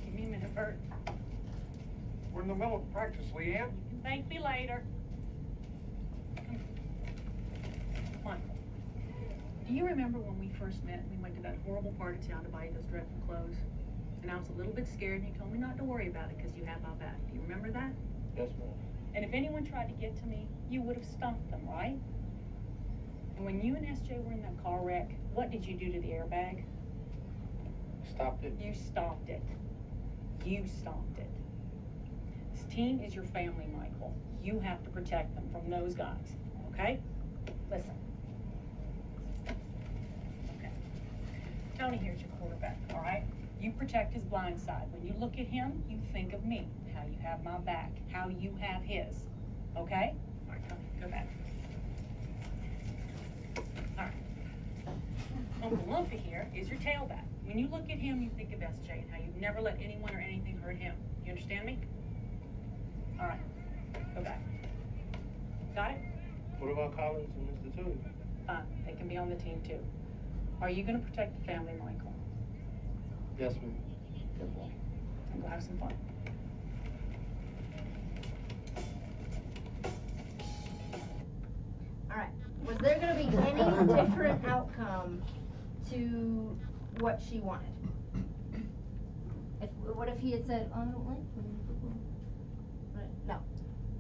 Give me a minute, Bert. We're in the middle of practice, Leanne. You can thank me later. Michael, do you remember when we first met and we went to that horrible part of town to buy those dreadful clothes? And I was a little bit scared and you told me not to worry about it because you had my back. Do you remember that? Yes, ma'am. And if anyone tried to get to me, you would have stopped them, right? And when you and SJ were in that car wreck, what did you do to the airbag? Stopped it. You stopped it. You stopped it. This team is your family, Michael. You have to protect them from those guys, okay? listen. Okay. Tony here's your quarterback, all right? You protect his blind side. When you look at him, you think of me, how you have my back, how you have his, okay? All right, Tony, go back. All right. Uncle Lumpy here is your tailback. When you look at him, you think of SJ and how you've never let anyone or anything hurt him. You understand me? All right, go back. Got it? What about Collins and Mr. Tootie? Fine, they can be on the team too. Are you gonna protect the family, Michael? Yes, ma'am. Good boy. And go have some fun. Alright, was there gonna be any different outcome to what she wanted? What if he had said, oh, I don't like you? No,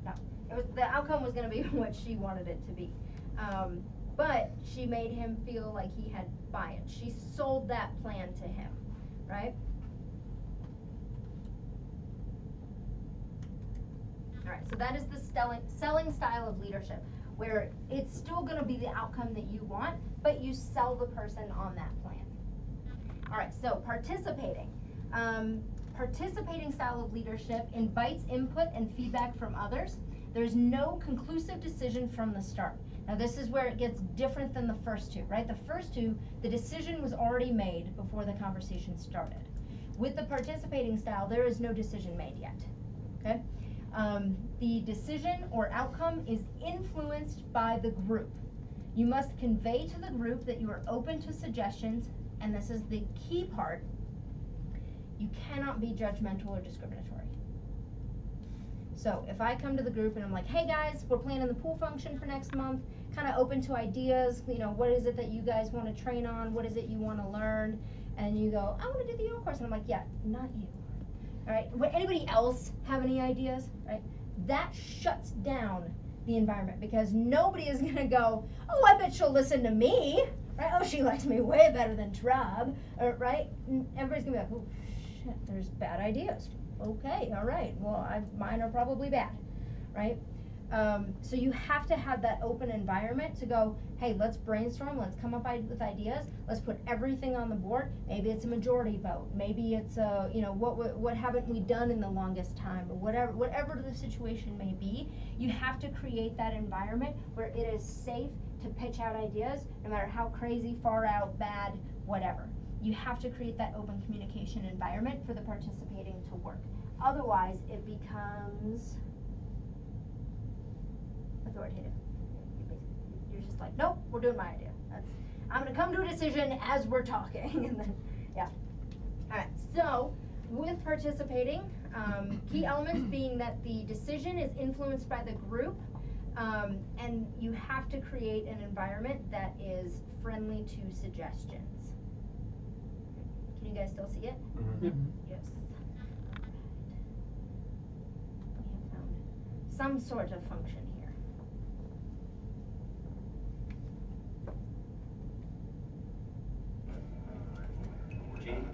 no. It was, the outcome was gonna be what she wanted it to be. But she made him feel like he had buy-in. She sold that plan to him, right? Alright, so that is the selling style of leadership, where it's still gonna be the outcome that you want, but you sell the person on that plan. Alright, so participating. Participating style of leadership invites input and feedback from others. There's no conclusive decision from the start. Now this is where it gets different than the first two, right? The first two, the decision was already made before the conversation started. With the participating style, there is no decision made yet, okay? The decision or outcome is influenced by the group. You must convey to the group that you are open to suggestions, and this is the key part, you cannot be judgmental or discriminatory. So if I come to the group and I'm like, hey guys, we're planning the pool function for next month, kind of open to ideas, you know, what is it that you guys want to train on, what is it you want to learn, and you go, I want to do the yoga course, and I'm like, yeah, not you. All right, would anybody else have any ideas, right? That shuts down the environment, because nobody is gonna go, oh, I bet she'll listen to me, right? Oh, she likes me way better than Trub, right? And everybody's gonna be like, oh, shit, there's bad ideas. Okay, all right, well, mine are probably bad, right? So you have to have that open environment to go, hey, let's brainstorm, let's come up with ideas, let's put everything on the board. Maybe it's a majority vote, maybe it's a, you know, what haven't we done in the longest time, or whatever the situation may be. You have to create that environment where it is safe to pitch out ideas, no matter how crazy, far out, bad, whatever. You have to create that open communication environment for the participating to work. Otherwise, it becomes authoritative. You're just like, nope, we're doing my idea. I'm gonna come to a decision as we're talking, and then, yeah. All right, so with participating, key elements being that the decision is influenced by the group, and you have to create an environment that is friendly to suggestions. Can you guys still see it? Mm-hmm. Yep. Yes. We have found some sort of function here. Gene,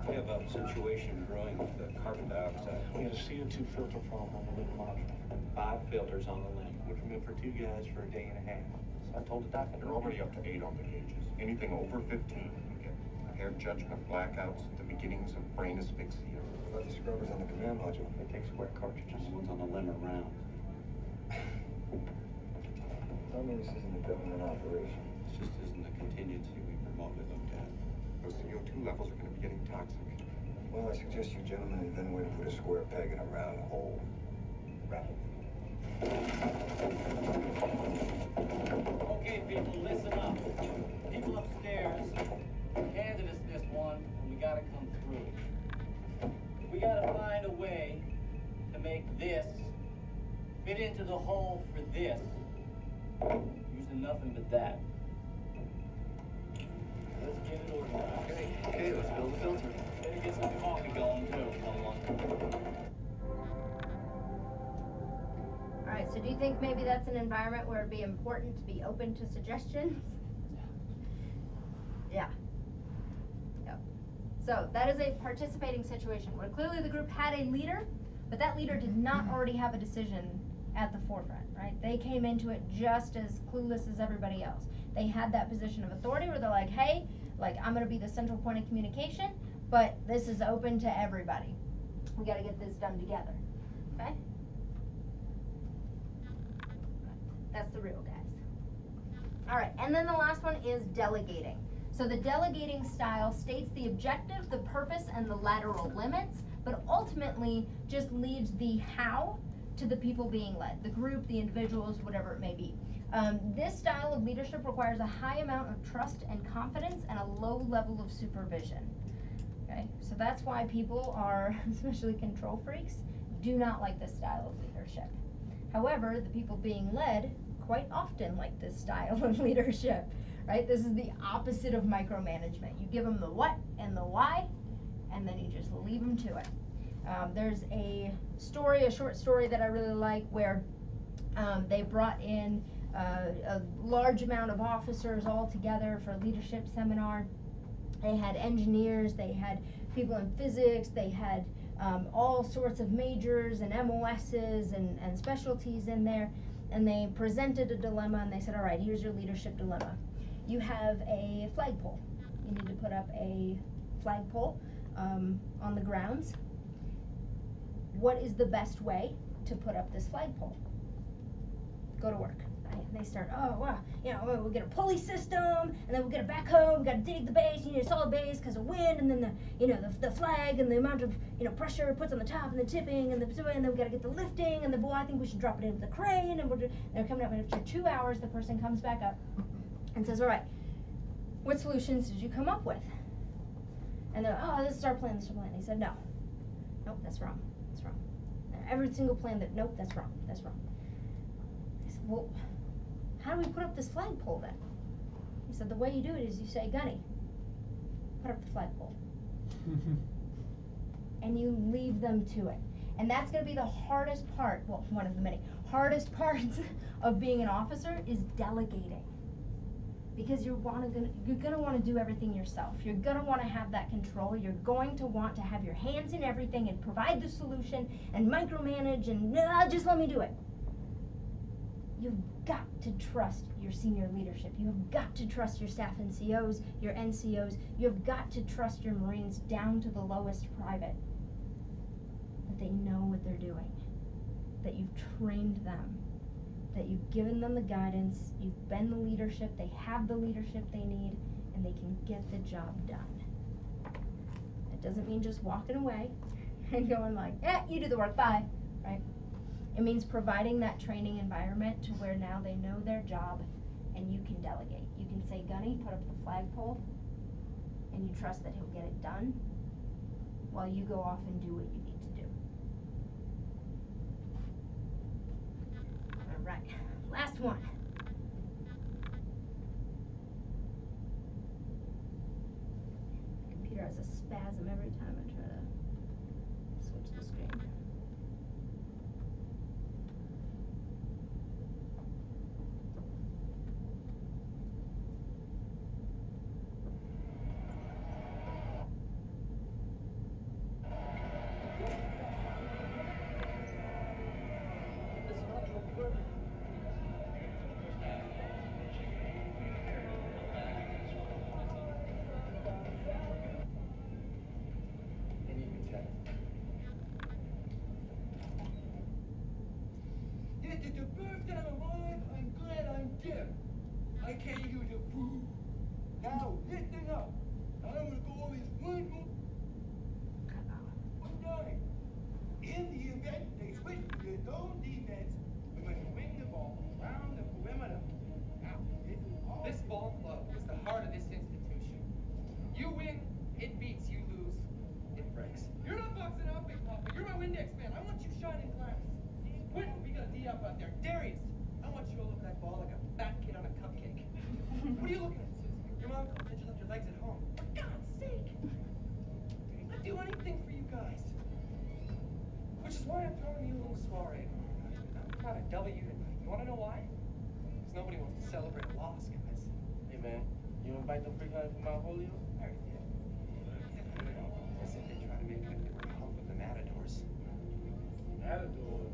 we have a situation brewing with the carbon dioxide. We had a CO2 filter problem on the lift module. 5 filters on the limb. Went from in for 2 guys for a day and a half. So I told the doc, They're already up to 8 on the gauges. Anything over 15, you get impaired judgment, blackouts, the beginnings of brain asphyxia. What about the scrubbers on the command module? They take square cartridges. The ones on the limb are round. Tell me this isn't a government operation. This just isn't the contingency we remotely looked at. Those CO2 levels are going to be getting toxic. Well, I suggest you gentlemen invent a way to put a square peg in a round hole. Rapid. Okay, people, listen up. People upstairs handed us this one, and we gotta come through. We gotta find a way to make this fit into the hole for this, using nothing but that. Let's get it organized. Okay, let's build the filter. Better get some coffee going, too. Alright, so do you think maybe that's an environment where it'd be important to be open to suggestions? Yeah. Yep. So that is a participating situation where clearly the group had a leader, but that leader did not already have a decision at the forefront. right? They came into it just as clueless as everybody else. They had that position of authority where they're like, hey, like, I'm gonna be the central point of communication, but this is open to everybody. We gotta get this done together, okay? That's the real guys. All right, and then the last one is delegating. So the delegating style states the objective, the purpose, and the lateral limits, but ultimately just leaves the how to the people being led, the group, the individuals, whatever it may be. This style of leadership requires a high amount of trust and confidence and a low level of supervision. Okay, so that's why people are, especially control freaks, do not like this style of leadership. However, the people being led quite often like this style of leadership, right? This is the opposite of micromanagement. You give them the what and the why, and then you just leave them to it. There's a short story that I really like where they brought in a large amount of officers all together for a leadership seminar. They had engineers, they had people in physics, they had all sorts of majors and MOSs and specialties in there, and they presented a dilemma and they said, all right, here's your leadership dilemma. You have a flagpole. You need to put up a flagpole on the grounds. What is the best way to put up this flagpole? Go to work. Right? And they start, oh, wow, you know, we'll get a pulley system, and then we'll get a backhoe, we've got to dig the base, you need a solid base because of wind, and then the flag, and the amount of, pressure it puts on the top, and the tipping, and then we've got to get the lifting, and I think we should drop it into the crane, and they're coming up, and after 2 hours, the person comes back up and says, all right, what solutions did you come up with? And they're like, oh, this is our plan, this is our plan. And he said, no. Nope, that's wrong. That's wrong. Every single plan nope, that's wrong. That's wrong. I said, well, how do we put up this flagpole then? He said, the way you do it is you say, Gunny, put up the flagpole. And you leave them to it. And that's going to be the hardest part, well, one of the many hardest parts of being an officer is delegating. Because you're gonna want to do everything yourself. You're gonna want to have that control. You're going to want to have your hands in everything and provide the solution and micromanage and just let me do it. You've got to trust your senior leadership. You've got to trust your staff NCOs, your NCOs. You've got to trust your Marines down to the lowest private. That they know what they're doing. That you've trained them. That you've given them the guidance, you've been the leadership, they have the leadership they need, and they can get the job done. It doesn't mean just walking away and going like, you do the work, bye, right? It means providing that training environment to where now they know their job and you can delegate. You can say, Gunny, put up the flagpole, and you trust that he'll get it done while you go off and do what you need to do. Right, last one. Computer has a spasm every time I try to switch the screen. I can't use the food. Now, listen up. I'm gonna go over this one time. In the event they switch to their zone defense, we must swing the ball around the perimeter. Now, this ball club is the heart of this institution. You win, it beats. You lose, it breaks. You're not boxing out, Big Papa. You're my Windex man. I want you shining glass. Quentin, we got a D up out there. Darius, I want you all over that ball like a fat kid on a cupcake. What are you looking at, Susan? Your mom said you left your legs at home. For God's sake! I'd do anything for you guys. Which is why I'm throwing you a little soiree. I'm proud of W tonight. You wanna know why? Because nobody wants to celebrate a loss, guys. Hey man, you invite them free guys from Mount Holyoke? I already did. I said they try to make it like they were a hump with the Matadors. Matadors?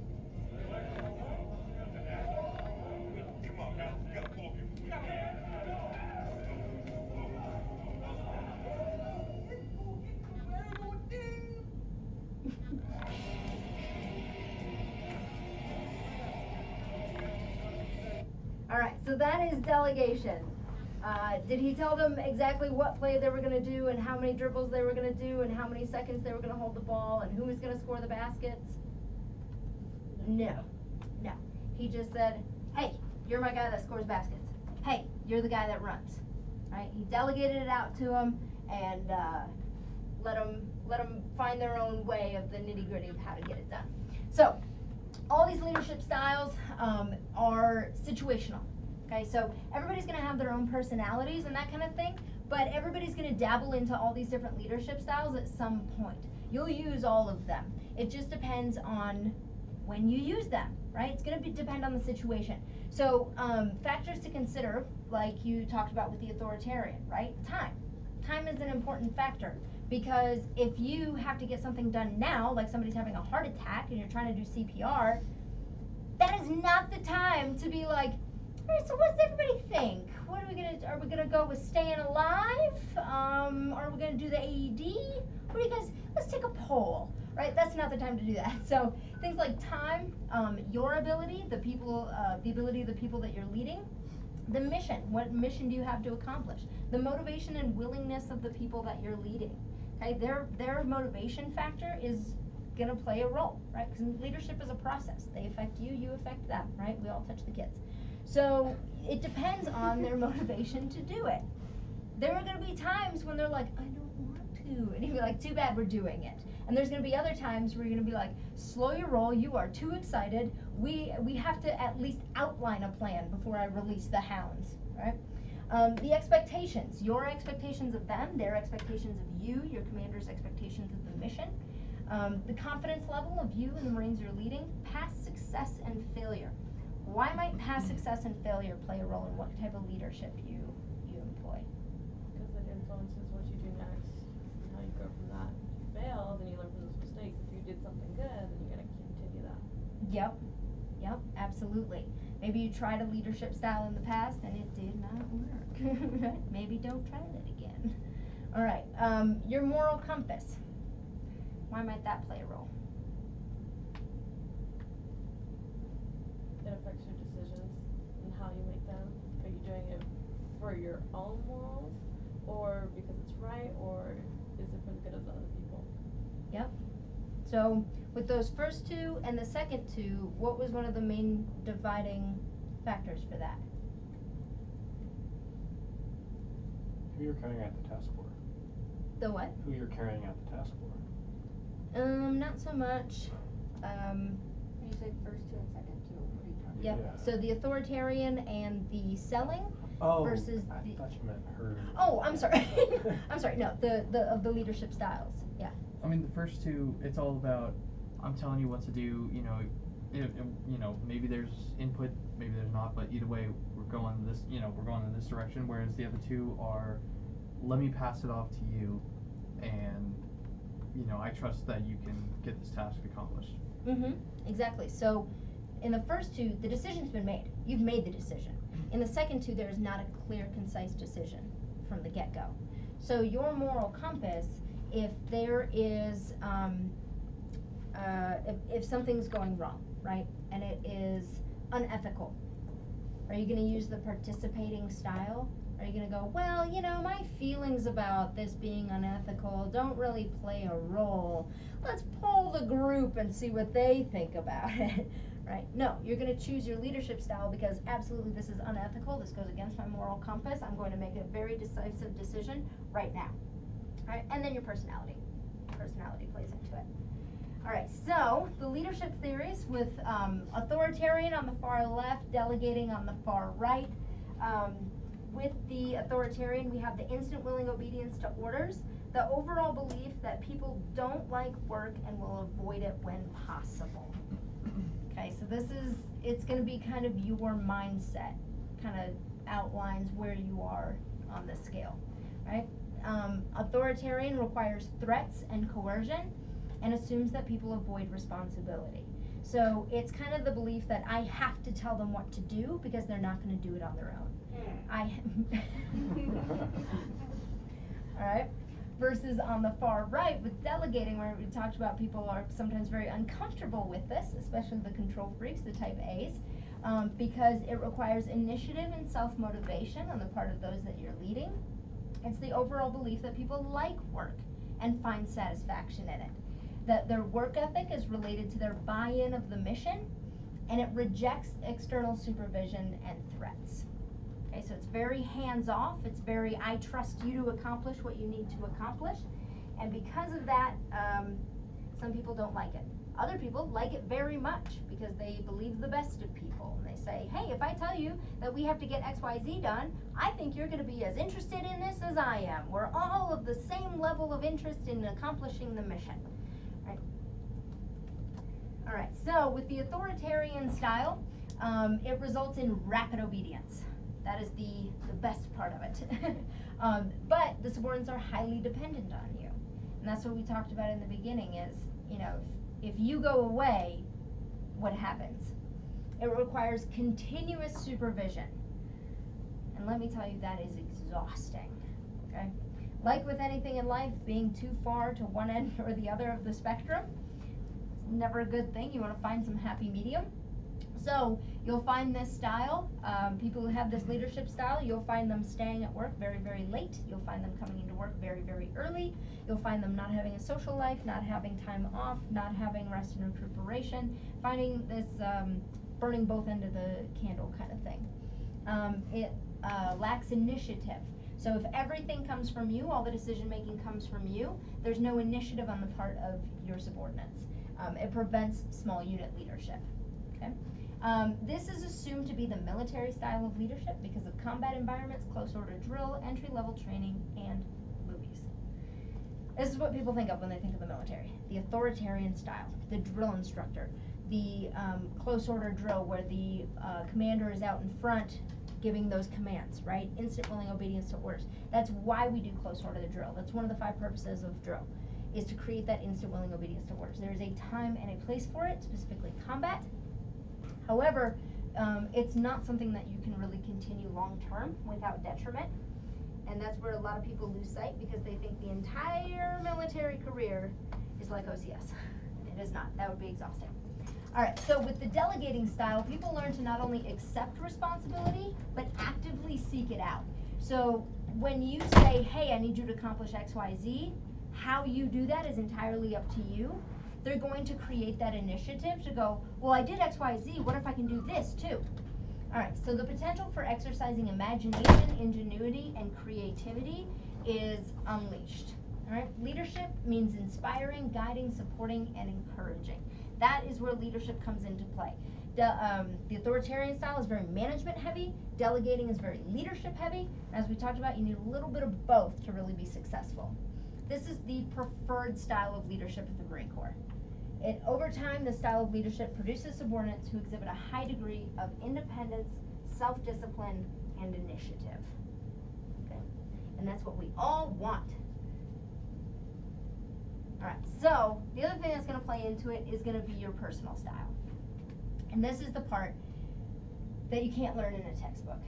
that is delegation. Did he tell them exactly what play they were going to do and how many dribbles they were going to do and how many seconds they were going to hold the ball and who was going to score the baskets? No. No. He just said, hey, you're my guy that scores baskets. Hey, you're the guy that runs. Right? He delegated it out to them and let them find their own way of the nitty-gritty of how to get it done. So, all these leadership styles are situational. Okay, so everybody's going to have their own personalities and that kind of thing, but everybody's going to dabble into all these different leadership styles at some point. You'll use all of them. It just depends on when you use them, right? It's going to depend on the situation. So factors to consider, like you talked about with the authoritarian, right? Time. Time is an important factor because if you have to get something done now, like somebody's having a heart attack and you're trying to do CPR, that is not the time to be like, all right, so what does everybody think? What are we gonna go with staying alive? Are we gonna do the AED? What do you guys, let's take a poll, right? That's not the time to do that. So things like time, your ability, the ability of the people that you're leading, the mission, what mission do you have to accomplish? The motivation and willingness of the people that you're leading, okay? Their motivation factor is gonna play a role, right? Because leadership is a process. They affect you, you affect them, right? We all touch the kids. So it depends on their motivation to do it. There are going to be times when they're like, I don't want to. And you'll be like, too bad we're doing it. And there's going to be other times where you're going to be like, slow your roll. You are too excited. We have to at least outline a plan before I release the hounds, right? The expectations, your expectations of them, their expectations of you, your commander's expectations of the mission. The confidence level of you and the Marines you're leading, past success and failure. Why might past success and failure play a role in what type of leadership you employ? Because it influences what you do next and how you go from that. If you fail, then you learn from those mistakes. If you did something good, then you're going to continue that. Yep, absolutely. Maybe you tried a leadership style in the past and it did not work. Maybe don't try it again. All right, your moral compass. Why might that play a role? It affects your decisions and how you make them. Are you doing it for your own morals, or because it's right, or is it for the good of the other people? Yep. So with those first two and the second two, what was one of the main dividing factors for that? Who you're carrying out the task for. The what? Who you're carrying out the task for. Not so much. When you say first two and second two, what are you talking Yep. about? So the authoritarian and the selling versus I thought you meant her. Oh, I'm sorry. I'm sorry. No, the leadership styles. Yeah. I mean, the first two, it's all about, I'm telling you what to do, you know, maybe there's input, maybe there's not, but either way, we're going in this direction, whereas the other two are, let me pass it off to you, and, you know, I trust that you can get this task accomplished. Exactly. So in the first two, the decision's been made. You've made the decision. In the second two, there is not a clear, concise decision from the get-go. So your moral compass, if there is, if something's going wrong, right, and it is unethical, are you going to use the participating style? Are you going to go, well, you know, my feelings about this being unethical don't really play a role. Let's poll the group and see what they think about it, right? No, you're going to choose your leadership style because absolutely this is unethical. This goes against my moral compass. I'm going to make a very decisive decision right now. All right, and then your personality. Personality plays into it. All right, so the leadership theories with authoritarian on the far left, delegating on the far right. With the authoritarian, we have the instant willing obedience to orders, the overall belief that people don't like work and will avoid it when possible. Okay, so it's going to be kind of your mindset, kind of outlines where you are on this scale, right? Authoritarian requires threats and coercion and assumes that people avoid responsibility. So it's kind of the belief that I have to tell them what to do because they're not going to do it on their own. All right. Versus on the far right with delegating, where we talked about people are sometimes very uncomfortable with this, especially the control freaks, the type A's. because it requires initiative and self-motivation on the part of those that you're leading. It's the overall belief that people like work and find satisfaction in it. That their work ethic is related to their buy-in of the mission, and it rejects external supervision and threats. Okay, so it's very hands-off, it's very, I trust you to accomplish what you need to accomplish, and because of that, some people don't like it. Other people like it very much because they believe the best of people. And they say, hey, if I tell you that we have to get XYZ done, I think you're going to be as interested in this as I am. We're all of the same level of interest in accomplishing the mission. Right? All right, so with the authoritarian style, it results in rapid obedience. That is the best part of it. But the subordinates are highly dependent on you. And that's what we talked about in the beginning is, you know, if you go away, what happens? It requires continuous supervision. And let me tell you, that is exhausting, okay? Like with anything in life, being too far to one end or the other of the spectrum, it's never a good thing. You want to find some happy medium. So you'll find this style, people who have this leadership style, you'll find them staying at work very, very late. You'll find them coming into work very, very early. You'll find them not having a social life, not having time off, not having rest and recuperation, finding this burning both ends of the candle kind of thing. It lacks initiative. So if everything comes from you, all the decision making comes from you, there's no initiative on the part of your subordinates. It prevents small unit leadership. Okay? This is assumed to be the military style of leadership because of combat environments, close order drill, entry-level training, and movies. This is what people think of when they think of the military. The authoritarian style, the drill instructor, the close order drill where the commander is out in front giving those commands, right? Instant willing obedience to orders. That's why we do close order drill. That's one of the 5 purposes of drill, is to create that instant willing obedience to orders. There is a time and a place for it, specifically combat. However, it's not something that you can really continue long term without detriment. And that's where a lot of people lose sight because they think the entire military career is like OCS. It is not. That would be exhausting. All right, so with the delegating style, people learn to not only accept responsibility, but actively seek it out. So when you say, hey, I need you to accomplish X, Y, Z, how you do that is entirely up to you. They're going to create that initiative to go, well, I did X, Y, Z, what if I can do this too? All right, so the potential for exercising imagination, ingenuity, and creativity is unleashed. All right, leadership means inspiring, guiding, supporting, and encouraging. That is where leadership comes into play. The authoritarian style is very management heavy, delegating is very leadership heavy. As we talked about, you need a little bit of both to really be successful. This is the preferred style of leadership of the Marine Corps. Over time, the style of leadership produces subordinates who exhibit a high degree of independence, self-discipline, and initiative. Okay? And that's what we all want. All right, so the other thing that's going to play into it is going to be your personal style. And this is the part that you can't learn in a textbook.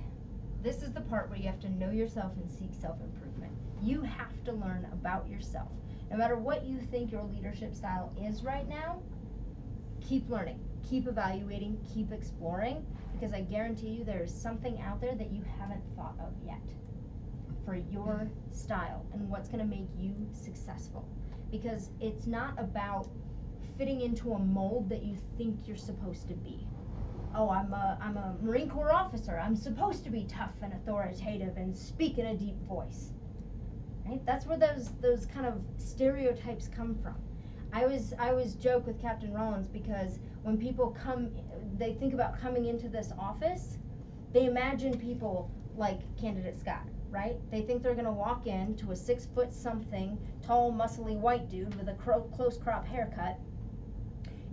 This is the part where you have to know yourself and seek self-improvement. You have to learn about yourself. No matter what you think your leadership style is right now, keep learning, keep evaluating, keep exploring, because I guarantee you there is something out there that you haven't thought of yet for your style and what's going to make you successful. Because it's not about fitting into a mold that you think you're supposed to be. Oh, I'm a Marine Corps officer. I'm supposed to be tough and authoritative and speak in a deep voice. Right? That's where those kind of stereotypes come from. I always joke with Captain Rollins because when people they think about coming into this office, they imagine people like Candidate Scott, right? They think they're going to walk in to a 6-foot-something, tall, muscly white dude with a close crop haircut,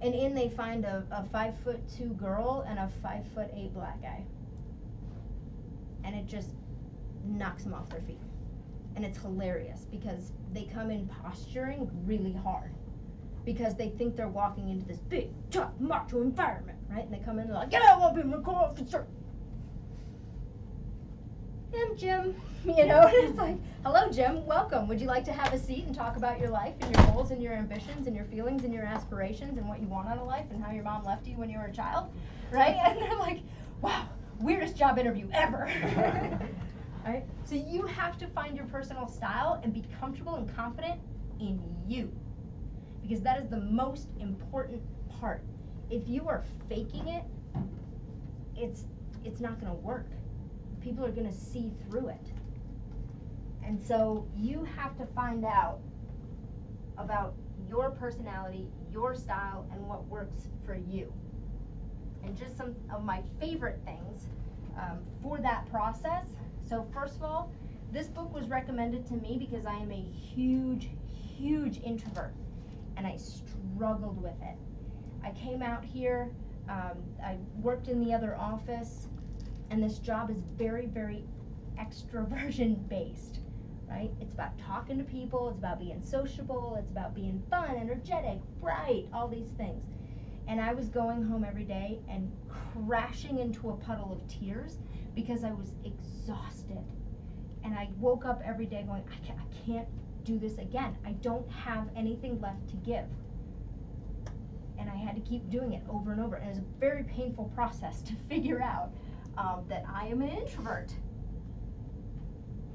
and in they find a 5'2" girl and a 5'8" black guy, and it just knocks them off their feet. And it's hilarious because they come in posturing really hard because they think they're walking into this big, tough, macho environment, right? And they come in and they're like, yeah, I want to be a Marine Corps officer. Yeah, morning, Jim. You know, and it's like, hello, Jim, welcome. Would you like to have a seat and talk about your life and your goals and your ambitions and your feelings and your aspirations and what you want out of life and how your mom left you when you were a child, right? And they're like, wow, weirdest job interview ever. Right? So you have to find your personal style and be comfortable and confident in you, because that is the most important part. If you are faking it, it's not going to work. People are going to see through it. And so you have to find out about your personality, your style, and what works for you. And just some of my favorite things for that process. So first of all, this book was recommended to me because I am a huge introvert, and I struggled with it. I came out here, I worked in the other office, and this job is very extroversion based, right? It's about talking to people, it's about being sociable, it's about being fun, energetic, bright, all these things. And I was going home every day and crashing into a puddle of tears because I was exhausted. And I woke up every day going, I can't do this again. I don't have anything left to give. And I had to keep doing it over and over. And it was a very painful process to figure out that I am an introvert.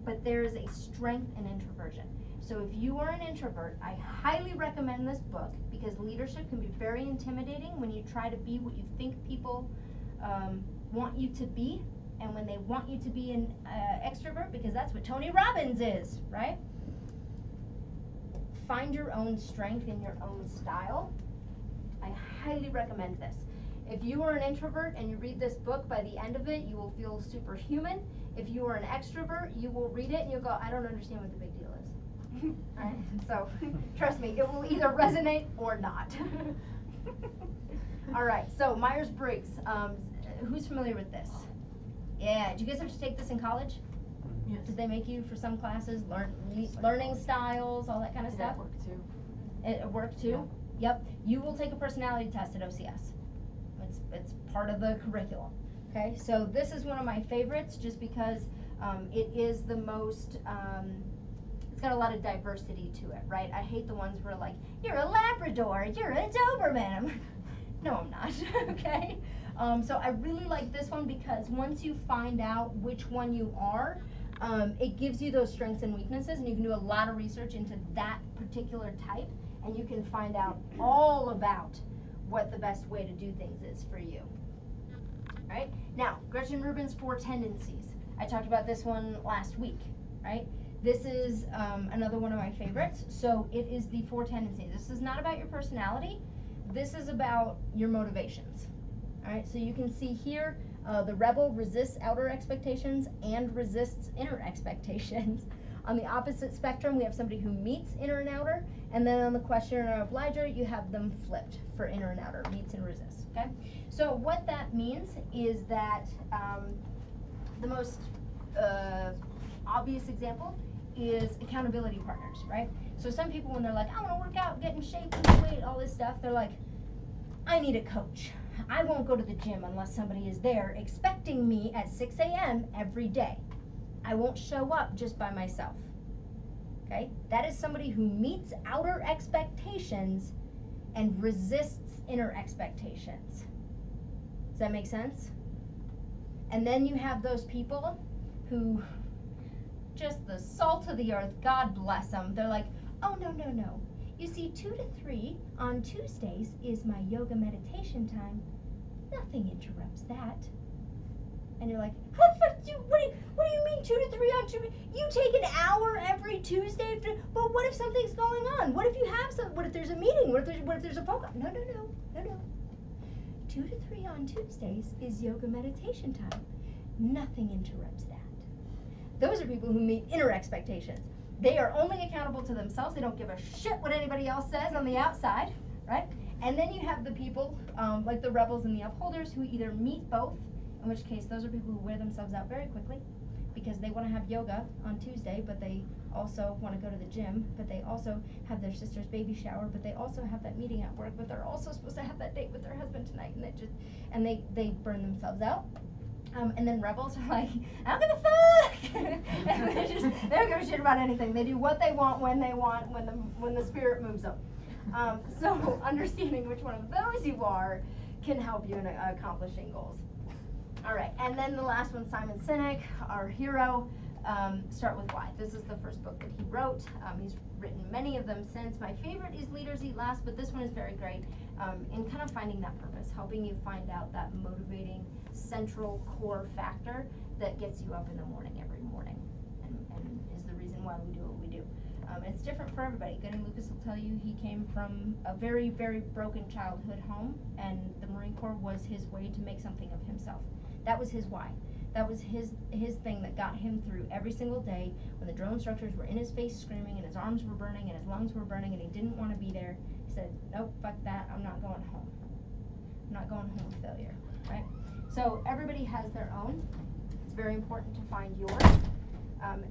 But there is a strength in introversion. So if you are an introvert, I highly recommend this book, because leadership can be very intimidating when you try to be what you think people want you to be, and when they want you to be an extrovert, because that's what Tony Robbins is, right? Find your own strength in your own style. I highly recommend this. If you are an introvert and you read this book, by the end of it, you will feel superhuman. If you are an extrovert, you will read it and you'll go, I don't understand what the big deal is. Right? So, trust me, it will either resonate or not. All right, so Myers-Briggs, who's familiar with this? Yeah, did you guys have to take this in college? Yes. Did they make you, for some classes, learning styles, all that kind of Did stuff? that work too? It worked too? Yeah. Yep. You will take a personality test at OCS. It's part of the curriculum. Okay, so this is one of my favorites just because it is the most, it's got a lot of diversity to it, right? I hate the ones where like, you're a Labrador, you're a Doberman. I'm like, no, I'm not, okay? So I really like this one because once you find out which one you are, it gives you those strengths and weaknesses, and you can do a lot of research into that particular type, and you can find out all about what the best way to do things is for you. Right? Now, Gretchen Rubin's 4 Tendencies. I talked about this one last week, right? This is another one of my favorites. So it is the 4 Tendencies. This is not about your personality. This is about your motivations. All right, so you can see here, the rebel resists outer expectations and resists inner expectations. On the opposite spectrum, we have somebody who meets inner and outer, and then on the questioner and obliger, you have them flipped for inner and outer, meets and resists, okay? So what that means is that the most obvious example is accountability partners, right? So some people, when they're like, I want to work out, get in shape, lose weight, all this stuff, they're like, I need a coach. I won't go to the gym unless somebody is there expecting me at 6 a.m. every day. I won't show up just by myself. Okay? That is somebody who meets outer expectations and resists inner expectations. Does that make sense? And then you have those people who, just the salt of the earth, God bless them. They're like, oh, no. You see, 2 to 3 on Tuesdays is my yoga meditation time. Nothing interrupts that. And you're like, what do you mean 2 to 3 on Tuesday? You take an hour every Tuesday, but what if something's going on? What if you have what if there's a meeting? What if there's a phone call? No. 2 to 3 on Tuesdays is yoga meditation time. Nothing interrupts that. Those are people who meet inner expectations. They are only accountable to themselves. They don't give a shit what anybody else says on the outside, right? And then you have the people, like the rebels and the upholders, who either meet both, in which case those are people who wear themselves out very quickly because they want to have yoga on Tuesday, but they also want to go to the gym, but they also have their sister's baby shower, but they also have that meeting at work, but they're also supposed to have that date with their husband tonight, and they burn themselves out. And then rebels are like, I don't give a fuck, They don't give a shit about anything. They do what they want, when the spirit moves them. So understanding which one of those you are can help you in accomplishing goals. All right, and then the last one, Simon Sinek, our hero. Start with why. This is the first book that he wrote. He's written many of them since. My favorite is Leaders Eat Last, but this one is very great in kind of finding that purpose, helping you find out that motivating central core factor that gets you up in the morning every morning and is the reason why we do what we do. It's different for everybody. Gooding Lucas will tell you he came from a very, very broken childhood home, and the Marine Corps was his way to make something of himself. That was his why. That was his thing that got him through every single day when the drill instructors were in his face screaming and his arms were burning and his lungs were burning and he didn't want to be there. He said, nope, fuck that, I'm not going home. I'm not going home with failure, right? So everybody has their own. It's very important to find yours.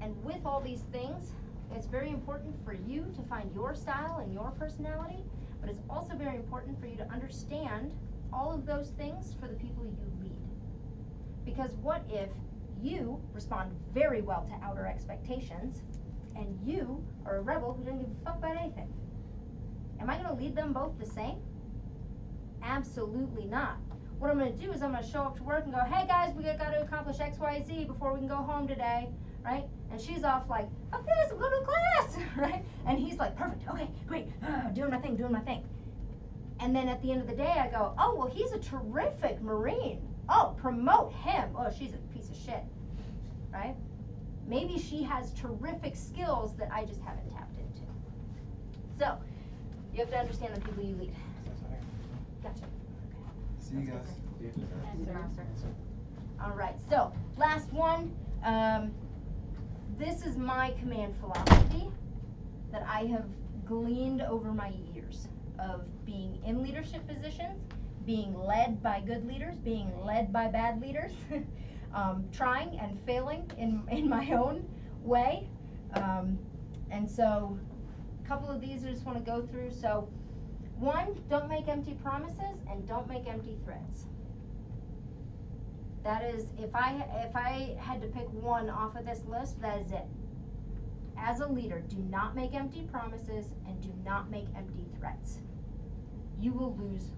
And with all these things, it's very important for you to find your style and your personality, but it's also very important for you to understand all of those things for the people you lead. Because what if you respond very well to outer expectations and you are a rebel who doesn't give a fuck about anything? Am I going to lead them both the same? Absolutely not. What I'm going to do is I'm going to show up to work and go, hey guys, we got to accomplish X, Y, Z before we can go home today, right? And she's off like, fuck this, I'm going to class, right? And he's like, perfect, okay, great, doing my thing. And then at the end of the day I go, oh, well, he's a terrific Marine. Oh, promote him. Oh, she's a piece of shit, right? Maybe she has terrific skills that I just haven't tapped into. So, you have to understand the people you lead. Gotcha. See you guys. All right, so last one. This is my command philosophy that I have gleaned over my years of being in leadership positions, being led by good leaders, being led by bad leaders, trying and failing in my own way. And so a couple of these I just want to go through. So one, don't make empty promises and don't make empty threats. That is, if I had to pick one off of this list, that is it. As a leader, do not make empty promises and do not make empty threats. You will lose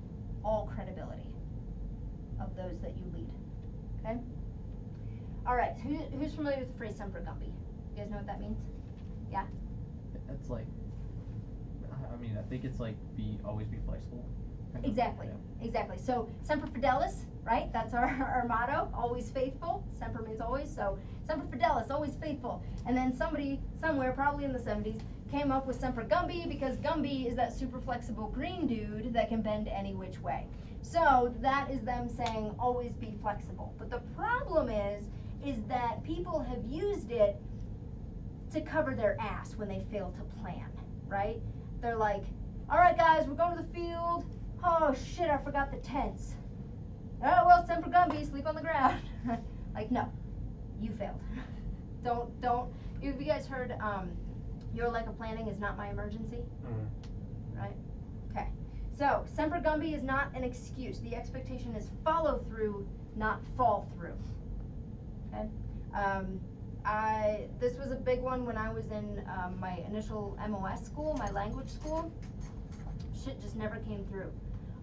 all credibility of those that you lead. Okay? All right, who's familiar with the phrase semper gumby? You guys know what that means? Yeah? It's like, I mean, I think it's like always be flexible. Exactly, yeah. Exactly. So semper fidelis, right? That's our motto, always faithful. Semper means always, so semper fidelis, always faithful. And then somebody, somewhere, probably in the 70s, came up with semper gumby because Gumby is that super flexible green dude that can bend any which way. So that is them saying always be flexible. But the problem is that people have used it to cover their ass when they fail to plan, right? They're like, all right guys, we're going to the field. Oh shit, I forgot the tents. Oh well, semper gumby, sleep on the ground. Like, no, you failed. Don't. Have you guys heard your lack of planning is not my emergency? Mm-hmm. Right? Okay. So semper gumby is not an excuse. The expectation is follow through, not fall through. Okay. This was a big one when I was in my initial MOS school, my language school. Shit just never came through.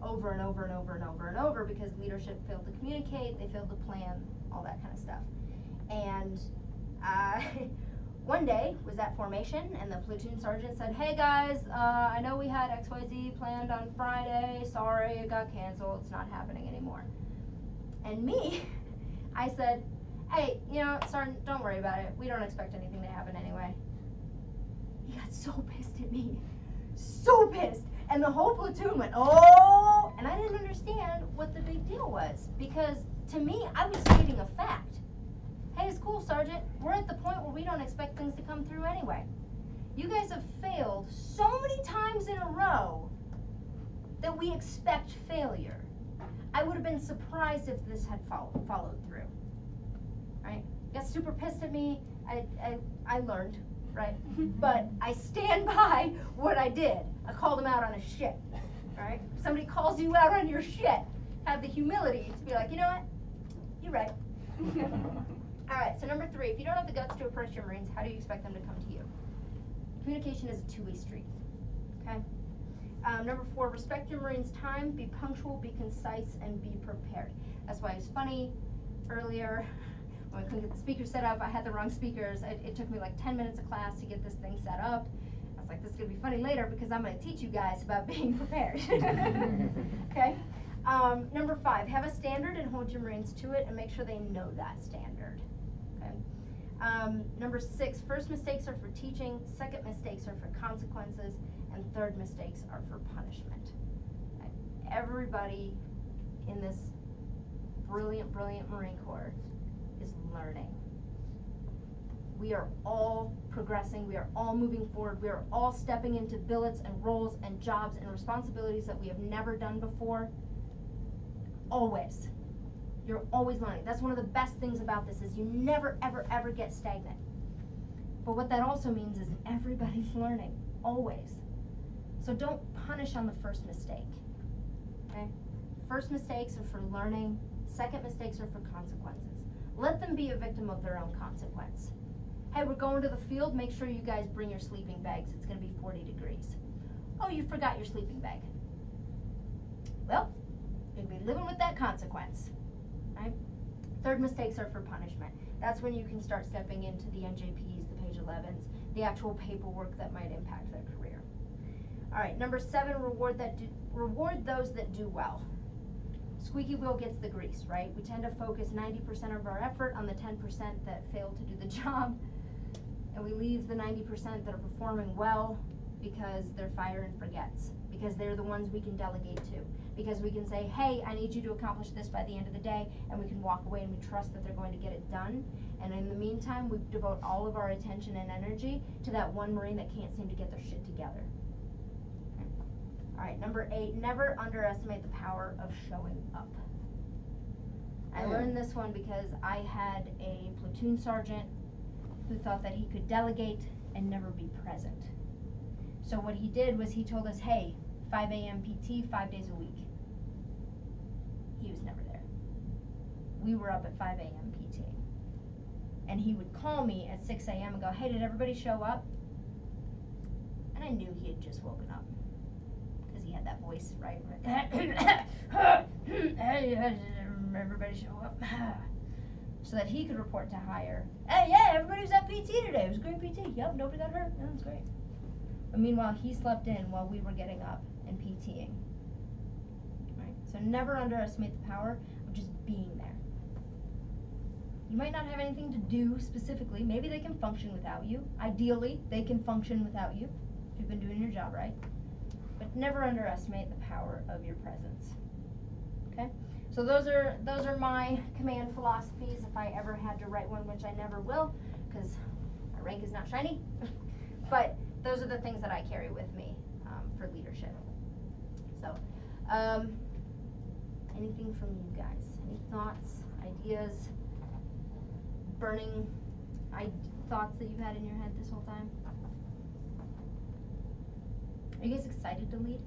Over and over and over and over and over because leadership failed to communicate, they failed to plan, all that kind of stuff. And one day was at formation and the platoon sergeant said, hey guys, I know we had XYZ planned on Friday, sorry it got canceled, it's not happening anymore. And me, I said, hey, you know, Sergeant, don't worry about it, we don't expect anything to happen anyway. He got so pissed at me, so pissed. And the whole platoon went, oh, and I didn't understand what the big deal was because to me, I was stating a fact. Hey, it's cool, Sergeant. We're at the point where we don't expect things to come through anyway. You guys have failed so many times in a row that we expect failure. I would have been surprised if this had followed through. Right? Got super pissed at me. I learned. Right? But I stand by what I did. I called him out on his shit. Right? If somebody calls you out on your shit, have the humility to be like, you know what? You're right. Alright, so number 3, if you don't have the guts to approach your Marines, how do you expect them to come to you? Communication is a two-way street, okay? Number 4, respect your Marines' time, be punctual, be concise, and be prepared. That's why it was funny earlier when we couldn't get the speakers set up. I had the wrong speakers. It took me like 10 minutes of class to get this thing set up. I was like, this is going to be funny later because I'm going to teach you guys about being prepared. Okay? Number 5, have a standard and hold your Marines to it and make sure they know that standard. Okay? Number 6, first mistakes are for teaching, second mistakes are for consequences, and third mistakes are for punishment. Okay? Everybody in this brilliant, brilliant Marine Corps is learning. We are all progressing, we are all moving forward, we are all stepping into billets and roles and jobs and responsibilities that we have never done before. Always. You're always learning. That's one of the best things about this is you never, ever, ever get stagnant. But what that also means is everybody's learning, always. So don't punish on the first mistake, okay? First mistakes are for learning, second mistakes are for consequences. Let them be a victim of their own consequence. Hey, we're going to the field, make sure you guys bring your sleeping bags, it's gonna be 40 degrees. Oh, you forgot your sleeping bag. Well, you'll be living with that consequence, right? Third mistakes are for punishment. That's when you can start stepping into the NJPs, the page 11s, the actual paperwork that might impact their career. All right, number 7, reward those that do well. Squeaky wheel gets the grease, right? We tend to focus 90% of our effort on the 10% that fail to do the job, and we leave the 90% that are performing well because they're fire and forgets, because they're the ones we can delegate to, because we can say, hey, I need you to accomplish this by the end of the day, and we can walk away and we trust that they're going to get it done. And in the meantime, we devote all of our attention and energy to that one Marine that can't seem to get their shit together. Okay. All right, number 8, never underestimate the power of showing up. I learned this one because I had a platoon sergeant who thought that he could delegate and never be present. So what he did was he told us, hey, 5 a.m. PT, 5 days a week. He was never there. We were up at 5 a.m. PT. And he would call me at 6 a.m. and go, hey, did everybody show up? And I knew he had just woken up. Because he had that voice, right? Hey, everybody show up. So that he could report to higher. Hey, yeah, everybody was at PT today. It was a great PT. Yep, nobody got hurt. That was great. But meanwhile, he slept in while we were getting up and PTing. Right? So never underestimate the power of just being there. You might not have anything to do specifically. Maybe they can function without you. Ideally, they can function without you if you've been doing your job right. But never underestimate the power of your presence. Okay? So those are my command philosophies if I ever had to write one, which I never will, because my rank is not shiny. But those are the things that I carry with me for leadership. So, anything from you guys? Any thoughts, ideas, burning thoughts that you've had in your head this whole time? Are you guys excited to lead?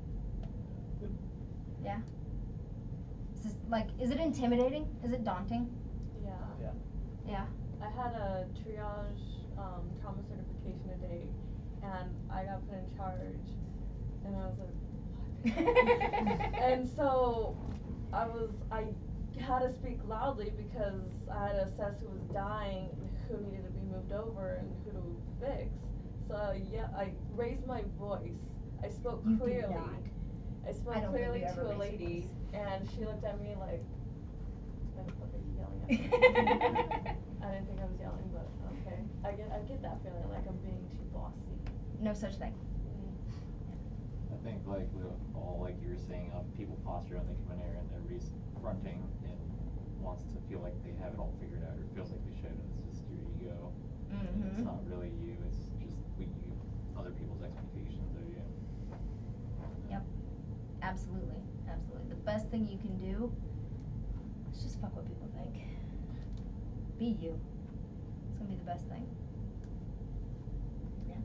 Yeah? Is it intimidating? Is it daunting? Yeah. Yeah. Yeah. I had a triage trauma certification today, and I got put in charge, and I was like, fuck. And so I had to speak loudly because I had to assess who was dying, who needed to be moved over, and who to fix. So yeah, I raised my voice. I spoke clearly. I spoke clearly to a lady, and she looked at me like, what the fuck are you yelling at me? I didn't think I was yelling, but okay. I get that feeling like I'm being too bossy. No such thing. I think like we all, like you were saying, people posture when they come in here and everybody's fronting and wants to feel like they have it all figured out or feels like they should, and it's just your ego. And it's not really you, it's just other people's expectations of you. Yep. Absolutely. Absolutely. The best thing you can do is just fuck what people think. Be you. It's gonna be the best thing. Yeah.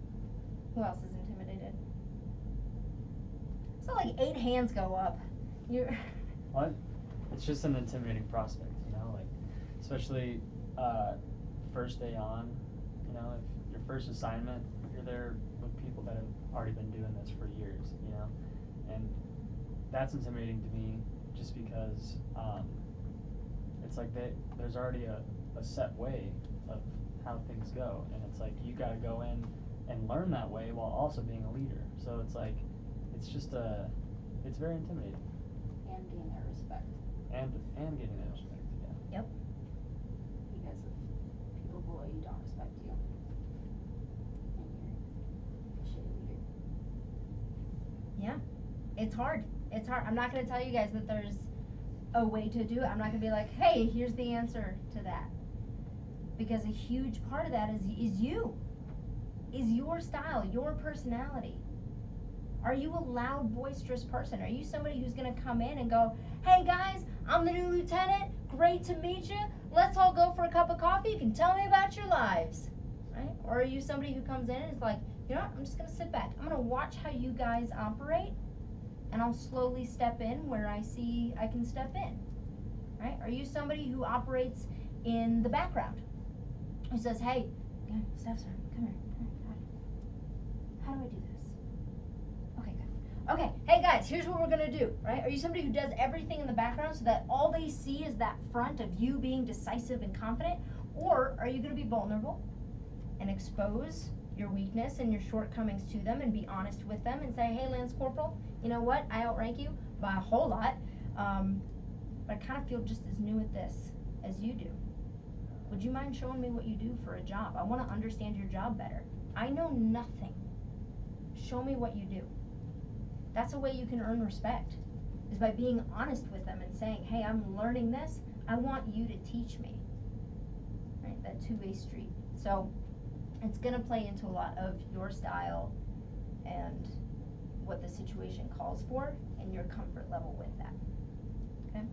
Who else is intimidated? So like 8 hands go up. You're What? It's just an intimidating prospect, you know, like, especially first day on, you know, if your first assignment, you're there with people that have already been doing this for years, you know, and that's intimidating to me just because it's like there's already a set way of how things go, and it's like you gotta go in and learn that way while also being a leader. So it's like it's it's very intimidating. And gain their respect. And getting their respect, yeah. Yep. Because if people below you don't respect you, and you're a shitty leader. Yeah, it's hard. It's hard. I'm not gonna tell you guys that there's a way to do it. I'm not gonna be like, hey, here's the answer to that. Because a huge part of that is you. Is your style, your personality. Are you a loud, boisterous person? Are you somebody who's gonna come in and go, hey guys, I'm the new lieutenant, great to meet you, let's all go for a cup of coffee, you can tell me about your lives, right? Or are you somebody who comes in and is like, you know what, I'm just gonna sit back, I'm gonna watch how you guys operate, and I'll slowly step in where I see I can step in, right? Are you somebody who operates in the background, who says, hey, Steph, sir, come here, how do I do this? Okay, good. Okay, hey guys, here's what we're gonna do, right? Are you somebody who does everything in the background so that all they see is that front of you being decisive and confident? Or are you gonna be vulnerable and expose your weakness and your shortcomings to them and be honest with them and say, hey, Lance Corporal, you know what? I outrank you by a whole lot, but I kind of feel just as new at this as you do. Would you mind showing me what you do for a job? I want to understand your job better. I know nothing. Show me what you do. That's a way you can earn respect, is by being honest with them and saying, hey, I'm learning this. I want you to teach me. Right? That two-way street. So it's going to play into a lot of your style and what the situation calls for and your comfort level with that. Okay?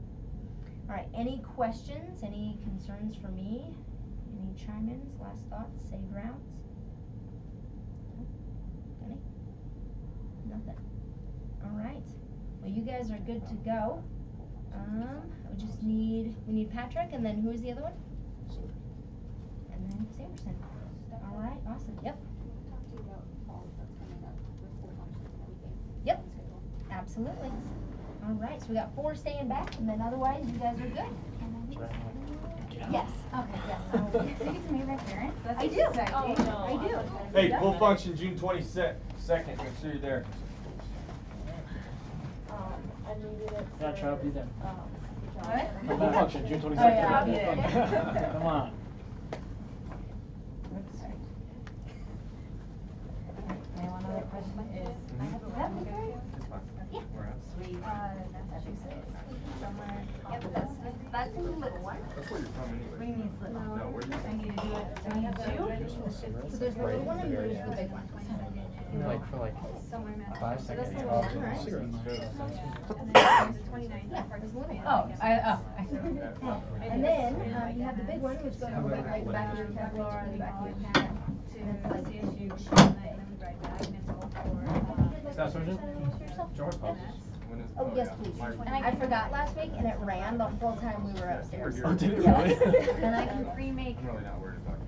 All right, any questions, any concerns for me? Any chime-ins, last thoughts, save rounds? Any? Nothing. All right. Well, you guys are good to go. We need Patrick, and then who is the other one? And then Sanderson. All right, awesome. Yep. Talk to you about all that's coming up with school functions and everything. Yep. Absolutely. All right, so we got 4 staying back, and then otherwise you guys are good. Yes. Okay. Yes. So you get to meet my parents. That's I do. exciting. Oh, no. I do. Hey, Yep. full function June 22nd. Make sure you're there. I needed it. Yeah, try to be there. What? Full function, June 22nd. Oh, yeah, I'll be there. Come on. And one other question is, I have a That'd be great. Yeah. Sweet. Massachusetts. Somewhere. Yep, that's the little one. That's where you're from anyway. What do you mean split? No, where do you I need to do it. Do I need two? So there's the little one and there's the big one. Like for like 5 seconds. the little one, right? Cigarettes. Yeah, there's the little one. Oh, And then you have the big one, which goes right back of your cat, Laura, and the back of your cat. And it's like Staff Sergeant? George. Oh, yes, please. And I forgot last week, and it ran the whole time we were upstairs. Oh, did it Yes. really? And I can pre-make I'm really not worried about